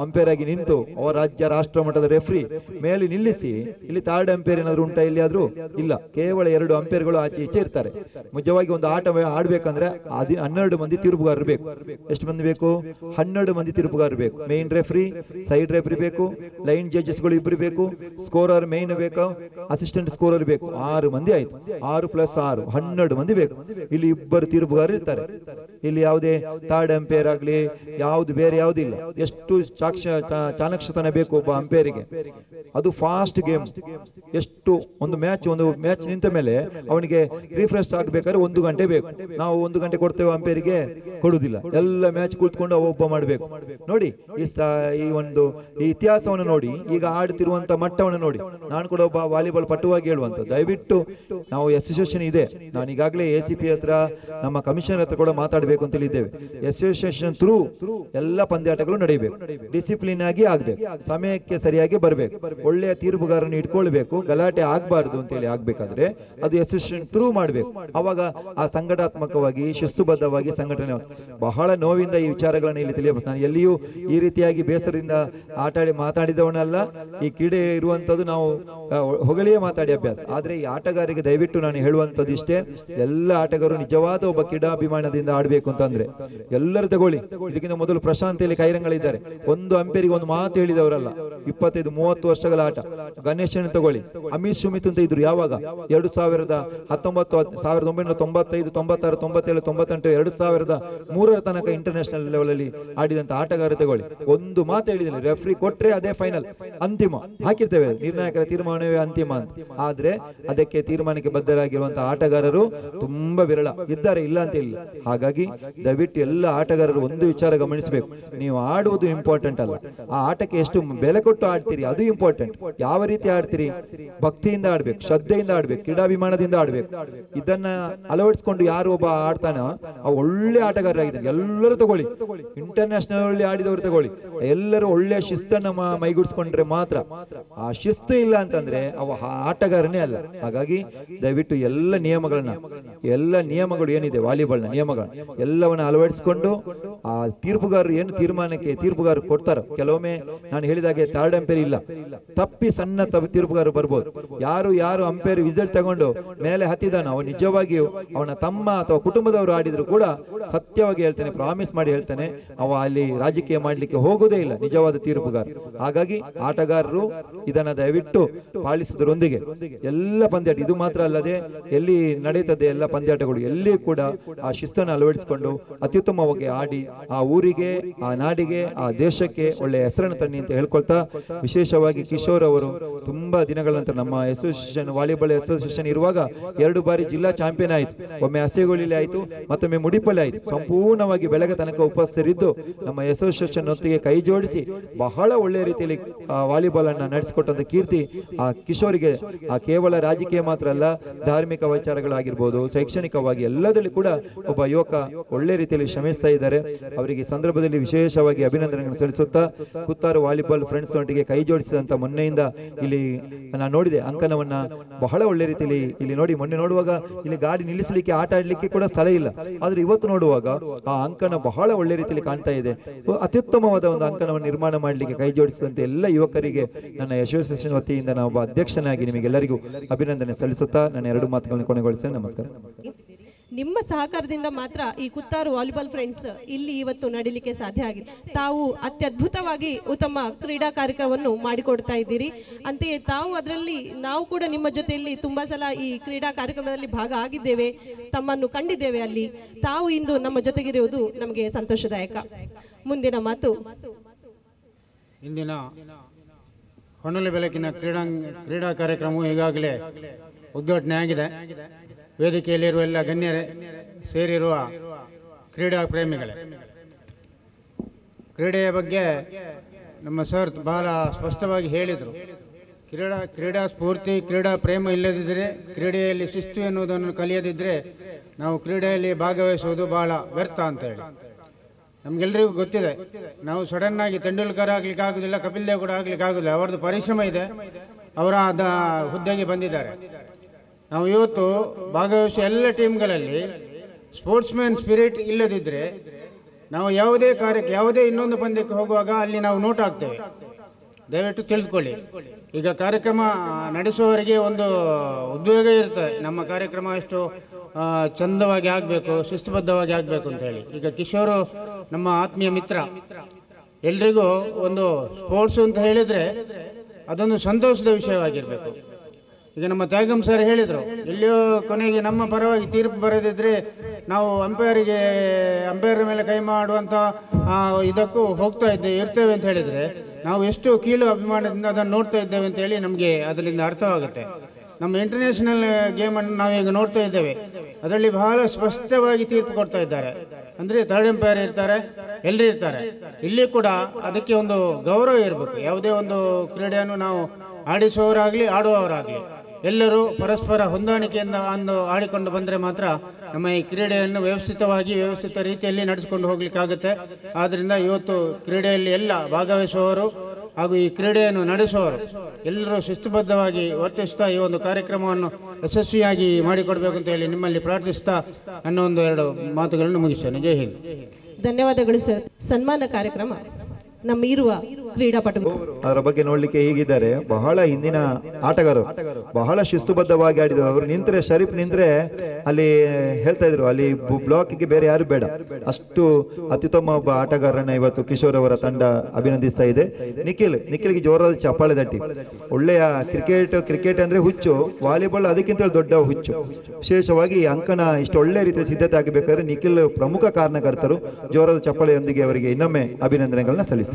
ಅಂಪೇರ್ ಆಗಿ ನಿಂತು ಅವ ರಾಜ್ಯ ರಾಷ್ಟ್ರ ಮಟ್ಟದ ರೆಫ್ರಿ ಮೇಲೆ ನಿಲ್ಲಿಸಿ, ಇಲ್ಲಿ 3rd ಅಂಪೇರ್ ಏನಾದ್ರು ಉಂಟಾ ಇಲ್ಲಿ? ಆದ್ರೂ ಇಲ್ಲ. ಕೇವಲ 2 ಅಂಪೇರ್ಗಳು ಆಚೆ ಈಚೆ ಇರ್ತಾರೆ. ನಿಜವಾಗಿ ಒಂದು ಆಟ ಆಡ್ಬೇಕಂದ್ರೆ 12 ಮಂದಿ ತೀರ್ಪುಗಾರರು ಬೇಕು. ಎಷ್ಟು ಮಂದಿ ಬೇಕು? 12 ಮಂದಿ ತೀರ್ಪುಗಾರರು ಬೇಕು. ಮೇನ್ ರೆಫ್ರಿ, ಸೈಡ್ ರೆಫ್ರಿ ಬೇಕು, ಲೈನ್ ಜಡ್ಜಸ್ಗಳು 2 ಬೇಕು, ಸ್ಕೋರರ್ ಮೇನ್ ಬೇಕು, ಅಸಿಸ್ಟೆಂಟ್ ಸ್ಕೋರರ್ ಬೇಕು. 6 ಮಂದಿ ಆಯ್ತು. 6 + 6 12 ಮಂದಿ ಬೇಕು. ಇಲ್ಲಿ 2 ತೀರ್ಪುಗಾರರು ಇರ್ತಾರೆ. ಇಲ್ಲಿ ಯಾವುದೇ 3rd ಅಂಪೇರ್ ಆಗ್ಲಿ ಯಾವ್ದು ಬೇರೆ ಯಾವುದಿಲ್ಲ. ಎಷ್ಟು ಚಾಣಕ್ಷತನ ಬೇಕು ಒಬ್ಬ ಅಂಪೇರಿಗೆ. ಅದು ಫಾಸ್ಟ್ ಗೇಮ್. ಎಷ್ಟು ಒಂದು ಮ್ಯಾಚ್ ನಿಂತ ಮೇಲೆ ಅವನಿಗೆ ರಿಫ್ರೆಶ್ ಆಗ್ಬೇಕಾದ್ರೆ 1 ಗಂಟೆ ಬೇಕು. ನಾವು 1 ಗಂಟೆ ಕೊಡ್ತೇವೆ ಅಂಪೇರಿಗೆ? ಕೊಡುದಿಲ್ಲ. ಎಲ್ಲ ಮ್ಯಾಚ್ ಕುಳಿತುಕೊಂಡು ಒಬ್ಬ ಮಾಡಬೇಕು. ನೋಡಿ ಈ ಒಂದು ಇತಿಹಾಸವನ್ನು ನೋಡಿ, ಈಗ ಆಡುತ್ತಿರುವಂತ ಮಟ್ಟವನ್ನು ನೋಡಿ. ನಾನು ಕೂಡ ಒಬ್ಬ ವಾಲಿಬಾಲ್ ಪಟುವಾಗಿ ಹೇಳುವಂತ, ದಯವಿಟ್ಟು ನಾವು ಅಸೋಸಿಯೇಷನ್ ಇದೆ. ನಾನು ಈಗಾಗಲೇ ACP ಹತ್ರ ನಮ್ಮ ಕಮಿಷನರ್ ಹತ್ರ ಕೂಡ ಮಾತಾಡಬೇಕು ಅಂತ ಹೇಳಿದ್ದೇವೆ. ಅಸೋಸಿಯೇಷನ್ ಥ್ರೂ ಎಲ್ಲ ಪಂದ್ಯಾಟಗಳು ನಡೆಯಬೇಕು, ಡಿಸಿಪ್ಲಿನ್ ಆಗಿ ಆಗ್ಬೇಕು, ಸಮಯಕ್ಕೆ ಸರಿಯಾಗಿ ಬರಬೇಕು, ಒಳ್ಳೆಯ ತೀರ್ಪುಗಾರನ್ನು ಇಟ್ಕೊಳ್ಬೇಕು, ಗಲಾಟೆ ಆಗ್ಬಾರ್ದು ಅಂತ ಹೇಳಿ ಆಗ್ಬೇಕಾದ್ರೆ ಅದು ಅಸೋಸಿಯೇಷನ್ ಥ್ರೂ ಮಾಡ್ಬೇಕು. ಅವಾಗ ಆ ಸಂಘಟನಾತ್ಮಕವಾಗಿ ಶಿಸ್ತುಬದ್ಧವಾಗಿ ಸಂಘಟನೆ. ಬಹಳ ನೋವಿಂದ ಈ ವಿಚಾರಗಳನ್ನು ಇಲ್ಲಿ ತಿಳಿಯಬೇಕು. ನಾನು ಎಲ್ಲಿಯೂ ಈ ರೀತಿಯಾಗಿ ಬೇಸರದಿಂದ ಮಾತಾಡಿದವನಲ್ಲ. ಈ ಕ್ರೀಡೆ ಇರುವಂತದ್ದು ನಾವು ಹೊಗಳಿಯೇ ಮಾತಾಡಿ ಅಭ್ಯಾಸ. ಆದ್ರೆ ಈ ಆಟಗಾರರಿಗೆ ದಯವಿಟ್ಟು ನಾನು ಹೇಳುವಂತದ್ದು ಇಷ್ಟೇ, ಎಲ್ಲ ಆಟಗಾರರು ನಿಜವಾದ ಒಬ್ಬ ಕ್ರೀಡಾಭಿಮಾನದಿಂದ ಆಡ್ಬೇಕು ಅಂತಂದ್ರೆ ಎಲ್ಲರೂ ತಗೊಳ್ಳಿ. ಇದಕ್ಕಿಂತ ಮೊದಲು ಪ್ರಶಾಂತಿಯಲ್ಲಿ ಕೈರಂಗಳಿದ್ದಾರೆ. ಒಂದು ಅಂಪೇರಿಗೆ ಒಂದು ಮಾತು ಹೇಳಿದವರಲ್ಲ. 25-30 ವರ್ಷಗಳ ಆಟ. ಗಣೇಶನ್ ತಗೊಳ್ಳಿ, ಅಮಿತ್ ಸುಮಿತ್ ಅಂತ ಇದ್ರು. ಯಾವಾಗ? 2019, 1995, 96, 97, 98, 2003 ತನಕ ಇಂಟರ್ನ್ಯಾಷನಲ್ ಲೆವೆಲ್ ಅಲ್ಲಿ ಆಡಿದಂತ ಆಟಗಾರ ತಗೊಳ್ಳಿ. ಒಂದು ಮಾತು ಹೇಳಿದ್ರೆ ರೆಫ್ರಿ ಕೊಟ್ರೆ ಅದೇ ಫೈನಲ್, ಅಂತಿಮ ಹಾಕಿರ್ತೇವೆ, ನಿರ್ಣಾಯಕರ ತೀರ್ಮಾನವೇ ಅಂತಿಮ ಅಂತ. ಆದ್ರೆ ಅದಕ್ಕೆ ತೀರ್ಮಾನಕ್ಕೆ ಬದ್ಧರಾಗಿರುವಂತಹ ಆಟಗಾರರು ತುಂಬಾ ವಿರಳ ಇದ್ದಾರೆ, ಇಲ್ಲ ಅಂತ ಇಲ್ಲ. ಹಾಗಾಗಿ ದಯವಿಟ್ಟು ಎಲ್ಲ ಆಟಗಾರರು ಒಂದು ವಿಚಾರ ಗಮನಿಸಬೇಕು. ನೀವು ಆಡುವುದು ಇಂಪಾರ್ಟೆಂಟ್ ಅಲ್ಲ, ಆ ಆಟಕ್ಕೆ ಎಷ್ಟು ಬೆಲೆ ಕೊಟ್ಟು ಆಡ್ತೀರಿ ಅದು ಇಂಪಾರ್ಟೆಂಟ್. ಯಾವ ರೀತಿ ಆಡ್ತೀರಿ? ಭಕ್ತಿಯಿಂದ ಆಡ್ಬೇಕು, ಶ್ರದ್ಧೆಯಿಂದ ಆಡ್ಬೇಕು, ಕ್ರೀಡಾಭಿಮಾನದಿಂದ ಆಡ್ಬೇಕು. ಇದನ್ನ ಅಳವಡಿಸಿಕೊಂಡು ಯಾರು ಒಬ್ಬ ಆಡ್ತಾನೋ ಆ ಒಳ್ಳೆ ಆಟಗಾರರಾಗಿದ್ದಾರೆ. ಎಲ್ಲರೂ ತಗೊಳ್ಳಿ, ಇಂಟರ್ನ್ಯಾಷನಲ್ ಅಲ್ಲಿ ಆಡಿದವರು ತಗೊಳ್ಳಿ. ಎಲ್ಲರೂ ಒಳ್ಳೆ ಶಿಸ್ತನ್ನ ಮೈಗೂಡಿಸ್ಕೊಂಡ್ರೆ ಮಾತ್ರ. ಆ ಶಿಸ್ತು ಇಲ್ಲ ಅಂತಂದ್ರೆ ಅವ ಆಟಗಾರನೇ ಅಲ್ಲ. ಹಾಗಾಗಿ ದಯವಿಟ್ಟು ಎಲ್ಲ ನಿಯಮಗಳು ಏನಿದೆ ವಾಲಿಬಾಲ್ನ ನಿಯಮಗಳು ಎಲ್ಲವನ್ನ ಅಳವಡಿಸಿಕೊಂಡು ಆ ತೀರ್ಪುಗಾರರು ಏನು ತೀರ್ಪುಗಾರರು ಕೊಡ್ತಾರೋ, ಕೆಲವೊಮ್ಮೆ ನಾನು ಹೇಳಿದಾಗೆ 3rd ಅಂಪೇರ್ ಇಲ್ಲ, ತಪ್ಪಿ ಸಣ್ಣ ತೀರ್ಪುಗಾರರು ಬರ್ಬೋದು. ಯಾರು ಅಂಪೇರ್ ವಿಸಿಟ್ ತಗೊಂಡು ಮೇಲೆ ಹತ್ತಿದಾನೋ ಅವನು ನಿಜವಾಗಿಯೂ ಅವನ ತಮ್ಮ ಅಥವಾ ಕುಟುಂಬದವರು ಆಡಿದ್ರು ಕೂಡ ಸತ್ಯವಾಗಿ ಹೇಳ್ತೇನೆ, ಪ್ರಾಮಿಸ್ ಮಾಡಿ ಹೇಳ್ತೇನೆ, ಅವ ಅಲ್ಲಿ ರಾಜಕೀಯ ಮಾಡ್ಲಿಕ್ಕೆ ಹೋಗುವುದೇ ಇಲ್ಲ ನಿಜವಾದ ತೀರ್ಪುಗಾರ. ಹಾಗಾಗಿ ಆಟಗಾರರು ಇದನ್ನ ದಯವಿಟ್ಟು ಪಾಲಿಸುವುದರೊಂದಿಗೆ ಎಲ್ಲ ಪಂದ್ಯಾಟ, ಇದು ಮಾತ್ರ ಅಲ್ಲದೆ ಎಲ್ಲಿ ನಡೆಯುತ್ತದೆ ಎಲ್ಲ ಪಂದ್ಯಾಟಗಳು ಎಲ್ಲಿ ಕೂಡ ಆ ಶಿಸ್ತನ್ನು ಅಳವಡಿಸಿಕೊಂಡು ಅತ್ಯುತ್ತಮವಾಗಿ ಆಡಿ ಆ ಊರಿಗೆ, ಆ ನಾಡಿಗೆ, ಆ ದೇಶಕ್ಕೆ ಒಳ್ಳೆಯ ಹೆಸರನ್ನು ತನ್ನಿ ಅಂತ ಹೇಳ್ಕೊಳ್ತಾ, ವಿಶೇಷವಾಗಿ ಕಿಶೋರ್ ಅವರು ತುಂಬಾ ದಿನಗಳ ನಂತರ ನಮ್ಮ ಅಸೋಸಿಯೇಷನ್ ವಾಲಿಬಾಲ್ ಅಸೋಸಿಯೇಷನ್ ಇರುವಾಗ 2 ಬಾರಿ ಜಿಲ್ಲಾ ಚಾಂಪಿಯನ್ ಆಯಿತು. ಒಮ್ಮೆ ಹಸೆಗೋಳಿಲಿ ಆಯಿತು, ಮತ್ತೊಮ್ಮೆ ಮುಡಿಪಲ್ಲಿ ಆಯಿತು. ಸಂಪೂರ್ಣವಾಗಿ ಬೆಳಗ್ಗೆ ತನಕ ಉಪಸ್ಥಿತರಿದ್ದು ನಮ್ಮ ಅಸೋಸಿಯೇಷನ್ ಹೊತ್ತಿಗೆ ಕೈ ಜೋಡಿಸಿ ಬಹಳ ಒಳ್ಳೆಯ ರೀತಿಯಲ್ಲಿ ವಾಲಿಬಾಲ್ ಅನ್ನ ನಡೆಸಿಕೊಟ್ಟಂತ ಕೀರ್ತಿ ಆ ಕಿಶೋರಿಗೆ. ಆ ಕೇವಲ ರಾಜಕೀಯ ರಾಜಕೀಯ ಮಾತ್ರ ಅಲ್ಲ, ಧಾರ್ಮಿಕ ವಿಚಾರಗಳಾಗಿರ್ಬೋದು, ಶೈಕ್ಷಣಿಕವಾಗಿ ಎಲ್ಲದರಲ್ಲಿ ಕೂಡ ಒಬ್ಬ ಯುವಕ ಒಳ್ಳೆ ರೀತಿಯಲ್ಲಿ ಶ್ರಮಿಸ್ತಾ ಇದ್ದಾರೆ. ಅವರಿಗೆ ಸಂದರ್ಭದಲ್ಲಿ ವಿಶೇಷವಾಗಿ ಅಭಿನಂದನೆಗಳನ್ನು ಸಲ್ಲಿಸುತ್ತಾ, ಕುತ್ತಾರು ವಾಲಿಬಾಲ್ ಫ್ರೆಂಡ್ಸ್ ನೊಟ್ಟಿಗೆ ಕೈ ಜೋಡಿಸಿದಂತ ಮೊನ್ನೆಯಿಂದ ಇಲ್ಲಿ ನಾನು ನೋಡಿದೆ ಅಂಕಣವನ್ನ ಬಹಳ ಒಳ್ಳೆ ರೀತಿಯಲ್ಲಿ ಇಲ್ಲಿ ನೋಡಿ. ಮೊನ್ನೆ ನೋಡುವಾಗ ಇಲ್ಲಿ ಗಾಡಿ ನಿಲ್ಲಿಸಲಿಕ್ಕೆ ಆಟ ಆಡ್ಲಿಕ್ಕೆ ಕೂಡ ಸ್ಥಳ ಇಲ್ಲ, ಆದ್ರೆ ಇವತ್ತು ನೋಡುವಾಗ ಆ ಅಂಕಣ ಬಹಳ ಒಳ್ಳೆ ರೀತಿಯಲ್ಲಿ ಕಾಣ್ತಾ ಇದೆ. ಅತ್ಯುತ್ತಮವಾದ ಒಂದು ಅಂಕಣವನ್ನು ನಿರ್ಮಾಣ ಮಾಡಲಿಕ್ಕೆ ಕೈ ಜೋಡಿಸಿದಂತೆ ಎಲ್ಲ ಯುವಕರಿಗೆ ನನ್ನ ಅಸೋಸಿಯೇಷನ್ ವತಿಯಿಂದ ನಾವು ಒಬ್ಬ ಅಧ್ಯಕ್ಷನಾಗಿ ನಿಮಗೆಲ್ಲರಿಗೂ ಅಭಿನಂದನೆ ಸಲ್ಲಿಸುತ್ತಾ ನನ್ನ 2 ಮಾತುಗಳನ್ನು ಕೊನೆಗೊಳಿಸ್ತೇನೆ. ನಮಸ್ಕಾರ. ನಿಮ್ಮ ಸಹಕಾರದಿಂದ ಮಾತ್ರ ಈ ಕುತ್ತಾರು ವಾಲಿಬಾಲ್ ಫ್ರೆಂಡ್ಸ್ ಇಲ್ಲಿ ಇವತ್ತು ನಡೀಲಿಕ್ಕೆ ಸಾಧ್ಯ ಆಗಿದೆ. ತಾವು ಅತ್ಯದ್ಭುತವಾಗಿ ಉತ್ತಮ ಕ್ರೀಡಾ ಕಾರ್ಯಕ್ರಮವನ್ನು ಮಾಡಿಕೊಡ್ತಾ ಇದ್ದೀರಿ. ಅಂತೆಯೇ ತಾವು ಅದರಲ್ಲಿ ನಾವು ಕೂಡ ನಿಮ್ಮ ಜೊತೆಯಲ್ಲಿ ತುಂಬಾ ಸಲ ಈ ಕ್ರೀಡಾ ಕಾರ್ಯಕ್ರಮದಲ್ಲಿ ಭಾಗ ಆಗಿದ್ದೇವೆ, ತಮ್ಮನ್ನು ಕಂಡಿದ್ದೇವೆ. ಅಲ್ಲಿ ತಾವು ಇಂದು ನಮ್ಮ ಜೊತೆಗಿರುವುದು ನಮಗೆ ಸಂತೋಷದಾಯಕ. ಮುಂದಿನ ಮಾತು ಇಂದಿನ ಹೊನ್ನಲೆ ಬೆಳಕಿನ ಕ್ರೀಡಾ ಕಾರ್ಯಕ್ರಮವು ಈಗಾಗಲೇ ಉದ್ಘಾಟನೆ ಆಗಿದೆ. ವೇದಿಕೆಯಲ್ಲಿರುವ ಎಲ್ಲ ಗಣ್ಯರೇ, ಸೇರಿರುವ ಕ್ರೀಡಾ ಪ್ರೇಮಿಗಳೇ, ಕ್ರೀಡೆಯ ಬಗ್ಗೆ ನಮ್ಮ ಸರ್ ಬಹಳ ಸ್ಪಷ್ಟವಾಗಿ ಹೇಳಿದರು. ಕ್ರೀಡಾ ಸ್ಫೂರ್ತಿ, ಕ್ರೀಡಾ ಪ್ರೇಮ ಇಲ್ಲದಿದ್ದರೆ, ಕ್ರೀಡೆಯಲ್ಲಿ ಶಿಸ್ತು ಎನ್ನುವುದನ್ನು ಕಲಿಯದಿದ್ದರೆ ನಾವು ಕ್ರೀಡೆಯಲ್ಲಿ ಭಾಗವಹಿಸುವುದು ಬಹಳ ವ್ಯರ್ಥ ಅಂತ ಹೇಳಿ ನಮಗೆಲ್ಲರಿಗೂ ಗೊತ್ತಿದೆ. ನಾವು ಸಡನ್ ಆಗಿ ತೆಂಡೂಲ್ಕರ್ ಆಗ್ಲಿಕ್ಕೆ ಆಗುದಿಲ್ಲ, ಕಪಿಲ್ ದೇವ್ ಕೂಡ ಆಗ್ಲಿಕ್ಕೆ ಆಗುದಿಲ್ಲ. ಅವರದ್ದು ಪರಿಶ್ರಮ ಇದೆ, ಅವರ ಹುದ್ದೆಗೆ ಬಂದಿದ್ದಾರೆ. ನಾವು ಇವತ್ತು ಭಾಗವಹಿಸುವ ಎಲ್ಲ ಟೀಮ್ಗಳಲ್ಲಿ ಸ್ಪೋರ್ಟ್ಸ್ಮ್ಯಾನ್ ಸ್ಪಿರಿಟ್ ಇಲ್ಲದಿದ್ದರೆ ನಾವು ಯಾವುದೇ ಕಾರ್ಯಕ್ಕೆ, ಯಾವುದೇ ಇನ್ನೊಂದು ಪಂದ್ಯಕ್ಕೆ ಹೋಗುವಾಗ ಅಲ್ಲಿ ನಾವು ನೋಟ್ ಆಗ್ತೇವೆ. ದಯವಿಟ್ಟು ತಿಳಿದುಕೊಳ್ಳಿ. ಈಗ ಕಾರ್ಯಕ್ರಮ ನಡೆಸುವವರಿಗೆ ಒಂದು ಉದ್ವೇಗ ಇರ್ತದೆ, ನಮ್ಮ ಕಾರ್ಯಕ್ರಮ ಎಷ್ಟು ಚಂದವಾಗಿ ಆಗಬೇಕು, ಶಿಸ್ತುಬದ್ಧವಾಗಿ ಆಗಬೇಕು ಅಂತ ಹೇಳಿ. ಈಗ ಕಿಶೋರು ನಮ್ಮ ಆತ್ಮೀಯ ಮಿತ್ರ, ಎಲ್ರಿಗೂ ಒಂದು ಸ್ಪೋರ್ಟ್ಸ್ ಅಂತ ಹೇಳಿದರೆ ಅದೊಂದು ಸಂತೋಷದ ವಿಷಯವಾಗಿರಬೇಕು. ಈಗ ನಮ್ಮ ತ್ಯಾಗಂ ಸರ್ ಹೇಳಿದರು, ಎಲ್ಲಿಯೋ ಕೊನೆಗೆ ನಮ್ಮ ಪರವಾಗಿ ತೀರ್ಪು ಬರದಿದ್ದರೆ ನಾವು ಅಂಪೈರ್ ಮೇಲೆ ಕೈ ಮಾಡುವಂಥ ಇದಕ್ಕೂ ಇರ್ತೇವೆ ಅಂತ ಹೇಳಿದರೆ ನಾವು ಎಷ್ಟು ಕೀಳು ಅಭಿಮಾನದಿಂದ ಅದನ್ನು ನೋಡ್ತಾ ಇದ್ದೇವೆ ಅಂತ ಹೇಳಿ ನಮಗೆ ಅದರಿಂದ ಅರ್ಥವಾಗುತ್ತೆ. ನಮ್ಮ ಇಂಟರ್ನ್ಯಾಷನಲ್ ಗೇಮನ್ನು ನಾವೀಗ ನೋಡ್ತಾ ಇದ್ದೇವೆ, ಅದರಲ್ಲಿ ಬಹಳ ಸ್ಪಷ್ಟವಾಗಿ ತೀರ್ಪು ಕೊಡ್ತಾ ಇದ್ದಾರೆ. ಅಂದರೆ ಥರ್ಡ್ ಅಂಪೈರ್ ಇರ್ತಾರೆ, ಎಲ್ಲರೂ ಇರ್ತಾರೆ. ಇಲ್ಲಿ ಕೂಡ ಅದಕ್ಕೆ ಒಂದು ಗೌರವ ಇರಬೇಕು. ಯಾವುದೇ ಒಂದು ಕ್ರೀಡೆಯನ್ನು ನಾವು ಆಡಿಸುವವರಾಗಲಿ ಆಡುವವರಾಗಲಿ ಎಲ್ಲರೂ ಪರಸ್ಪರ ಹೊಂದಾಣಿಕೆಯಿಂದ ಆಡಿಕೊಂಡು ಬಂದರೆ ಮಾತ್ರ ನಮ್ಮ ಈ ಕ್ರೀಡೆಯನ್ನು ವ್ಯವಸ್ಥಿತ ರೀತಿಯಲ್ಲಿ ನಡೆಸಿಕೊಂಡು ಹೋಗ್ಲಿಕ್ಕಾಗುತ್ತೆ. ಆದ್ದರಿಂದ ಇವತ್ತು ಕ್ರೀಡೆಯಲ್ಲಿ ಎಲ್ಲ ಭಾಗವಹಿಸುವವರು ಹಾಗೂ ಈ ಕ್ರೀಡೆಯನ್ನು ನಡೆಸುವವರು ಎಲ್ಲರೂ ಶಿಸ್ತುಬದ್ಧವಾಗಿ ವರ್ತಿಸ್ತಾ ಈ ಒಂದು ಕಾರ್ಯಕ್ರಮವನ್ನು ಯಶಸ್ವಿಯಾಗಿ ಮಾಡಿಕೊಡ್ಬೇಕು ಅಂತ ಹೇಳಿ ನಿಮ್ಮಲ್ಲಿ ಪ್ರಾರ್ಥಿಸ್ತಾ ನನ್ನ 1-2 ಮಾತುಗಳನ್ನು ಮುಗಿಸ್ತೇನೆ. ಜೈ ಹಿಂದ್. ಧನ್ಯವಾದಗಳು ಸರ್. ಸನ್ಮಾನ ಕಾರ್ಯಕ್ರಮ ನಮ್ಮ ಇರುವ ಕ್ರೀಡಾಪಟುಗಳು ಅದರ ಬಗ್ಗೆ ನೋಡ್ಲಿಕ್ಕೆ ಹೀಗಿದ್ದಾರೆ. ಬಹಳ ಹಿಂದಿನ ಆಟಗಾರರು, ಬಹಳ ಶಿಸ್ತುಬದ್ಧವಾಗಿ ಆಡಿದ್ರು. ಅವರು ನಿಂತ್ರೆ, ಶರೀಫ್ ನಿಂತ್ರೆ ಅಲ್ಲಿ ಹೇಳ್ತಾ ಇದ್ರು, ಅಲ್ಲಿ ಬ್ಲಾಕ್ಗೆ ಬೇರೆ ಯಾರು ಬೇಡ, ಅಷ್ಟು ಅತ್ಯುತ್ತಮ ಒಬ್ಬ ಆಟಗಾರರನ್ನ ಇವತ್ತು ಕಿಶೋರ್ ಅವರ ತಂಡ ಅಭಿನಂದಿಸ್ತಾ ಇದೆ. ನಿಖಿಲ್ಗೆ ಜೋರಾದ ಚಪ್ಪಾಳೆ ತಟ್ಟಿ. ಒಳ್ಳೆಯ ಕ್ರಿಕೆಟ್ ಅಂದ್ರೆ ಹುಚ್ಚು, ವಾಲಿಬಾಲ್ ಅದಕ್ಕಿಂತ ದೊಡ್ಡ ಹುಚ್ಚು. ವಿಶೇಷವಾಗಿ ಅಂಕಣ ಇಷ್ಟು ಒಳ್ಳೆ ರೀತಿಯ ಸಿದ್ಧತೆ ಆಗಬೇಕಾದ್ರೆ ನಿಖಿಲ್ ಪ್ರಮುಖ ಕಾರಣಕರ್ತರು. ಜೋರಾದ ಚಪ್ಪಾಳೆಯೊಂದಿಗೆ ಅವರಿಗೆ ಇನ್ನೊಮ್ಮೆ ಅಭಿನಂದನೆಗಳನ್ನ ಸಲ್ಲಿಸ್ತೇವೆ.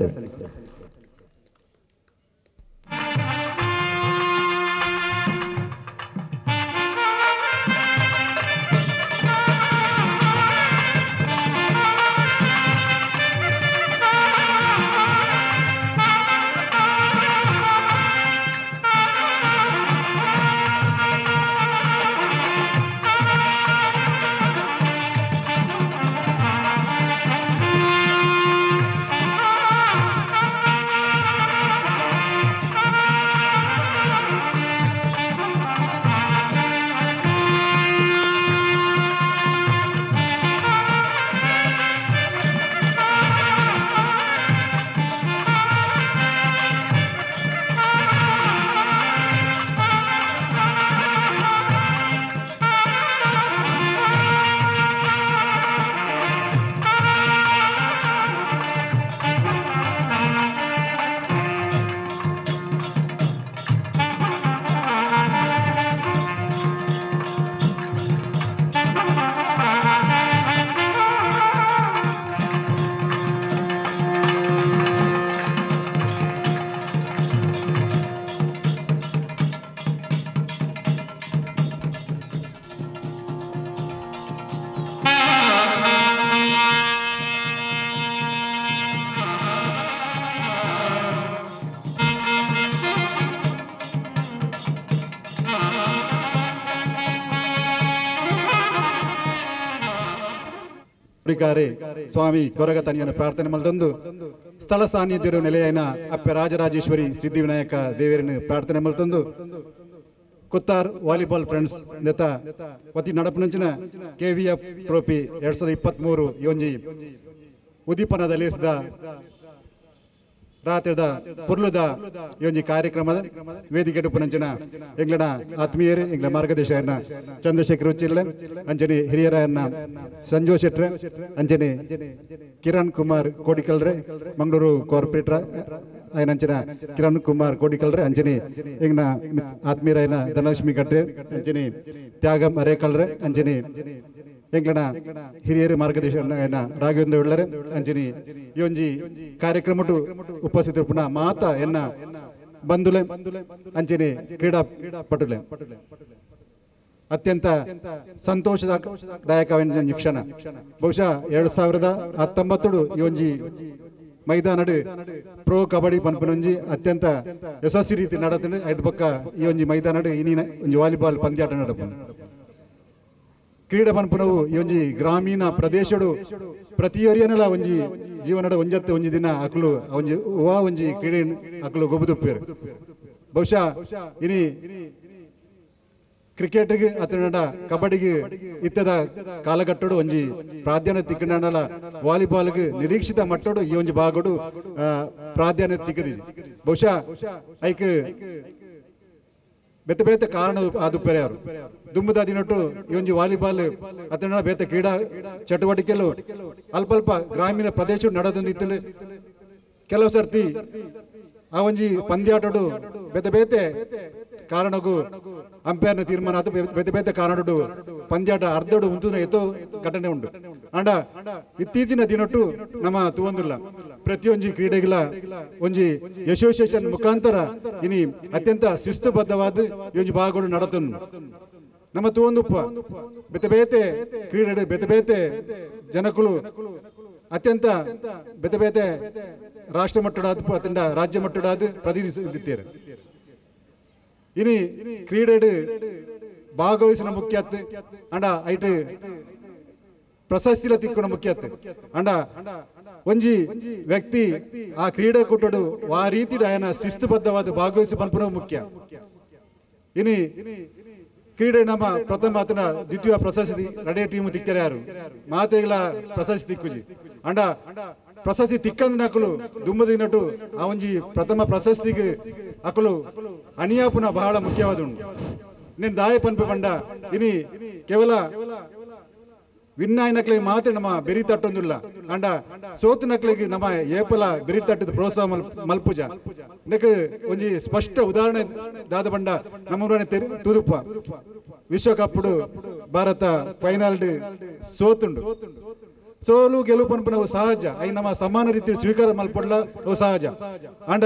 ರಿಕಾರೆ ಸ್ವಾಮಿ ಕೊರಗತನಿಯನ್ನು ಪ್ರಾರ್ಥನೆ ಮಲ್ದೊಂದು ಸ್ಥಳ ಸಾನ್ನಿಧ್ಯರು ನೆಲೆಯೈನ ಅಪ್ಪೆ ರಾಜರಾಜೇಶ್ವರಿ ಸಿದ್ಧಿವಿನಾಯಕ ದೇವರನ್ನು ಪ್ರಾರ್ಥನೆ ಮಲ್ತೊಂದು ಕುತ್ತಾರ್ ವಾಲಿಬಾಲ್ ಫ್ರೆಂಡ್ಸ್ ನೆತ ವತಿ ನಡಪುನಂಚಿನ KVF ಟ್ರೋಫಿ 2023 ಯೋಂಜಿ ಉದ್ದೀಪನದ ಲೇಸಿದ ರಾತ್ರಿದ ಪುರ್ಲುದ ಯೋಂಜಿ ಕಾರ್ಯಕ್ರಮದ ವೇದಿಕೆ ಪುನಂಚಿನ ಎಂಗ್ಲನ ಆತ್ಮೀಯರು ಎಂಗ್ಲ ಮಾರ್ಗದರ್ಶಕರನ್ನ ಚಂದ್ರಶೇಖರ್ ಉಚ್ಚಿರ್ಲೆ ಅಂಜನಿ ಹಿರಿಯರನ್ನ ಸಂಜೋ ಶೆಟ್ರೆ ಅಂಜನಿ ಕಿರಣ್ ಕುಮಾರ್ ಕೋಡಿಕಲ್ರೆ Mangaluru corporator ayinanchina Kiran Kumar Kodikalre anjini ingna atmirayna Dhanalakshmi Gadre anjini Tyagam Arekalre anjini ಎಂಗ್ಲನ ಹಿರಿಯರು ಮಾರ್ಗದರ್ಶನ ರಾಘವೇಂದ್ರ ಉಳ್ಳರೆ ಅಂಜನಿ ಯೋಂಜಿ ಕಾರ್ಯಕ್ರಮಟು ಉಪಸ್ಥಿತರು ಪುನಃ ಮಾತ ಎನ್ನ ಬಂಧುಲೆ ಅಂಜನಿ ಕ್ರೀಡಾಪಟುಲೆ ಅತ್ಯಂತ ಸಂತೋಷದಾಯಕವಾದ ಕ್ಷಣ ಬಹುಶಃ 2019 ಯೋಂಜಿ ಮೈದಾನಡು ಪ್ರೋ ಕಬಡ್ಡಿ ಪನ್ಪನೊಂಜಿ ಅತ್ಯಂತ ಯಶಸ್ವಿ ರೀತಿ ನಡತಂಡು ಐದು ಪಕ್ಕ ಈ ಒಂಜಿ ಮೈದಾನಡು ಇನ್ನಿನ ಒಂಜಿ ವಾಲಿಬಾಲ್ ಪಂದ್ಯಾಟ ನಡಪು ಕ್ರೀಡೆ ಪನ್ಪುನವು ಈ ಒಂಜಿ ಗ್ರಾಮೀಣ ಪ್ರದೇಶಡು ಪ್ರತಿಯೊರಿಯನಲ ಒಂಜಿ ಜೀವನದ ಒಂಜತ್ತೆ ಒಂಜಿ ದಿನ ಅಕ್ಲು ಒಂಜಿ ವಾ ಒಂಜಿ ಕ್ರೀಡೆ ಅಕ್ಲು ಗೊಬ್ಬುದುಪ್ಪೇರು ಬಹುಶಃ ಇನಿ ಕ್ರಿಕೆಟ್ಗೆ ಅತನಡ ಕಬಡ್ಡಿಗೆ ಇತ್ತದ ಕಾಲಘಟ್ಟಡು ಒಂಜಿ ಪ್ರಾಧಾನ್ಯತೆ ತಿಕ್ಕಂಡಲ ವಾಲಿಬಾಲ್ಗೆ ನಿರೀಕ್ಷಿತ ಮಟ್ಟಡು ಈ ಒಂಜಿ ಭಾಗಡು ಪ್ರಾಧಾನ್ಯತೆ ತಿಕ್ಕದಿ ಬಹುಶಃ ಐಕ್ ಬೇತೆ ಬೇತೆ ಕಾರಣ ಆದುಪ್ಪರೆ ಯಾರು ದುಂಬದ ದಿನಟ್ಟು ಈ ಒಂಜಿ ವಾಲಿಬಾಲ್ ಅತನ ಬೇತೆ ಕ್ರೀಡಾ ಚಟುವಟಿಕೆಲು ಅಲ್ಪ ಗ್ರಾಮೀಣ ಪ್ರದೇಶ ನಡೆದೊಂದಿತ್ತು ಕೆಲವು ಸರ್ತಿ ಆ ಒಂಜಿ ಪಂದ್ಯಾಟಡು ಬೇತೆ ಬೇತೆ ಕಾರಣಗೂ ಅಂಪೈರ್ನ ತೀರ್ಮಾನ ಅದು ಬೇತೆ ಬೇತೆ ಕಾರಣಡು ಪಂದ್ಯಾಟ ಅರ್ಧಡು ಉಂಟು ಎತ್ತೋ ಘಟನೆ ಉಂಟು ಅಂಡ ಇತ್ತೀಚಿನ ದಿನಟ್ಟು ನಮ್ಮ ತೂವೊಂದಿಲ್ಲ ಪ್ರತಿಯೊಂಜಿ ಕ್ರೀಡೆಗಳ ಒಂಜಿ ಅಸೋಸಿಯೇಷನ್ ಮುಖಾಂತರ ಇನಿ ಅತ್ಯಂತ ಶಿಸ್ತುಬದ್ಧವಾದ ಒಂಜಿ ಭಾಗಗಳು ನಡತನು ನಮ್ಮ ತೂವೊಂದುಪ್ಪ ಬೇತೆ ಬೇತೆ ಕ್ರೀಡೆ ಬೇತೆ ಬೇತೆ ಜನಕುಲು ಅತ್ಯಂತ ಬೇತೆ ಬೇತೆ ರಾಷ್ಟ್ರ ಮಟ್ಟಡಾದ ಅತ್ಯಂತ ರಾಜ್ಯ ಮಟ್ಟಡಾದ ಪ್ರತಿನಿಧಿಸುತ್ತಿದ್ದಾರೆ ಇನಿ ಕ್ರೀಡೆ ಭಾಗವಹಿಸಿನ ಮುಖ್ಯತೆ ಅಂಡ ಐಟ್ ಪ್ರಶಸ್ತಿಲ ತಿಕ್ಕುನ ಮುಖ್ಯತೆ ಅಂಡ ಒಂಜಿ ವ್ಯಕ್ತಿ ಆ ಕ್ರೀಡೆ ಕೊಟ್ಟಡು ಆ ರೀತಿ ಆಯನ ಶಿಸ್ತುಬದ್ಧವಾದ ಭಾಗವಹಿಸಿ ಪನ್ಪುನ ಮುಖ್ಯ ಇನಿ ಕ್ರೀಡೆ ನಮ್ಮ ಪ್ರಥಮ ಆತನ ದ್ವಿತೀಯ ಪ್ರಶಸ್ತಿ ರಡೇ ಟೀಮ್ ತಿಕ್ಕರೆ ಯಾರು ಮಾತೆಗಳ ಪ್ರಶಸ್ತಿ ತಿಕ್ಕುಜಿ ಅಂಡ ಪ್ರಶಸ್ತಿ ತಿಕ್ಕಂದ ನಕಲು ದುಂಬದಿನಟು ಆ ಒಂಜಿ ಪ್ರಥಮ ಪ್ರಶಸ್ತಿಗೆ ಅಕಲು ಅಣಿಯಾಪುನ ಬಹಳ ಮುಖ್ಯವಾದ ಉಂಟು ನೀನು ದಾಯ ಪನ್ಪೆ ಪಂಡ ಇನಿ ಕೇವಲ ವಿನ್ನಾಯ ನಕ್ಲಿಗೆ ಮಾತ್ರ ನಮ್ಮ ಬೆರಿ ತಟ್ಟೊಂದಿಲ್ಲ ಅಂಡ ಸೋತು ನಕ್ಲಿಗೆ ನಮ್ಮ ಏಪಲ ಬೆರಿ ತಟ್ಟದ ಪ್ರೋತ್ಸಾಹ ಮಲ್ಪುಜ ಇದಕ್ಕೆ ಒಂಜಿ ಸ್ಪಷ್ಟ ಉದಾಹರಣೆ ದಾದ ಬಂಡ ನಮ್ಮ ತುದುಪ ವಿಶ್ವಕಪ್ ಭಾರತ ಫೈನಲ್ ಸೋತುಂಡು ಸೋಲು ಗೆಲುವು ಪನ್ಪನವು ಸಹಜ ಐ ನಮ್ಮ ಸಮಾನ ರೀತಿ ಸ್ವೀಕಾರ ಮಲ್ಪಡ್ಲ ಅವು ಸಹಜ ಅಂಡ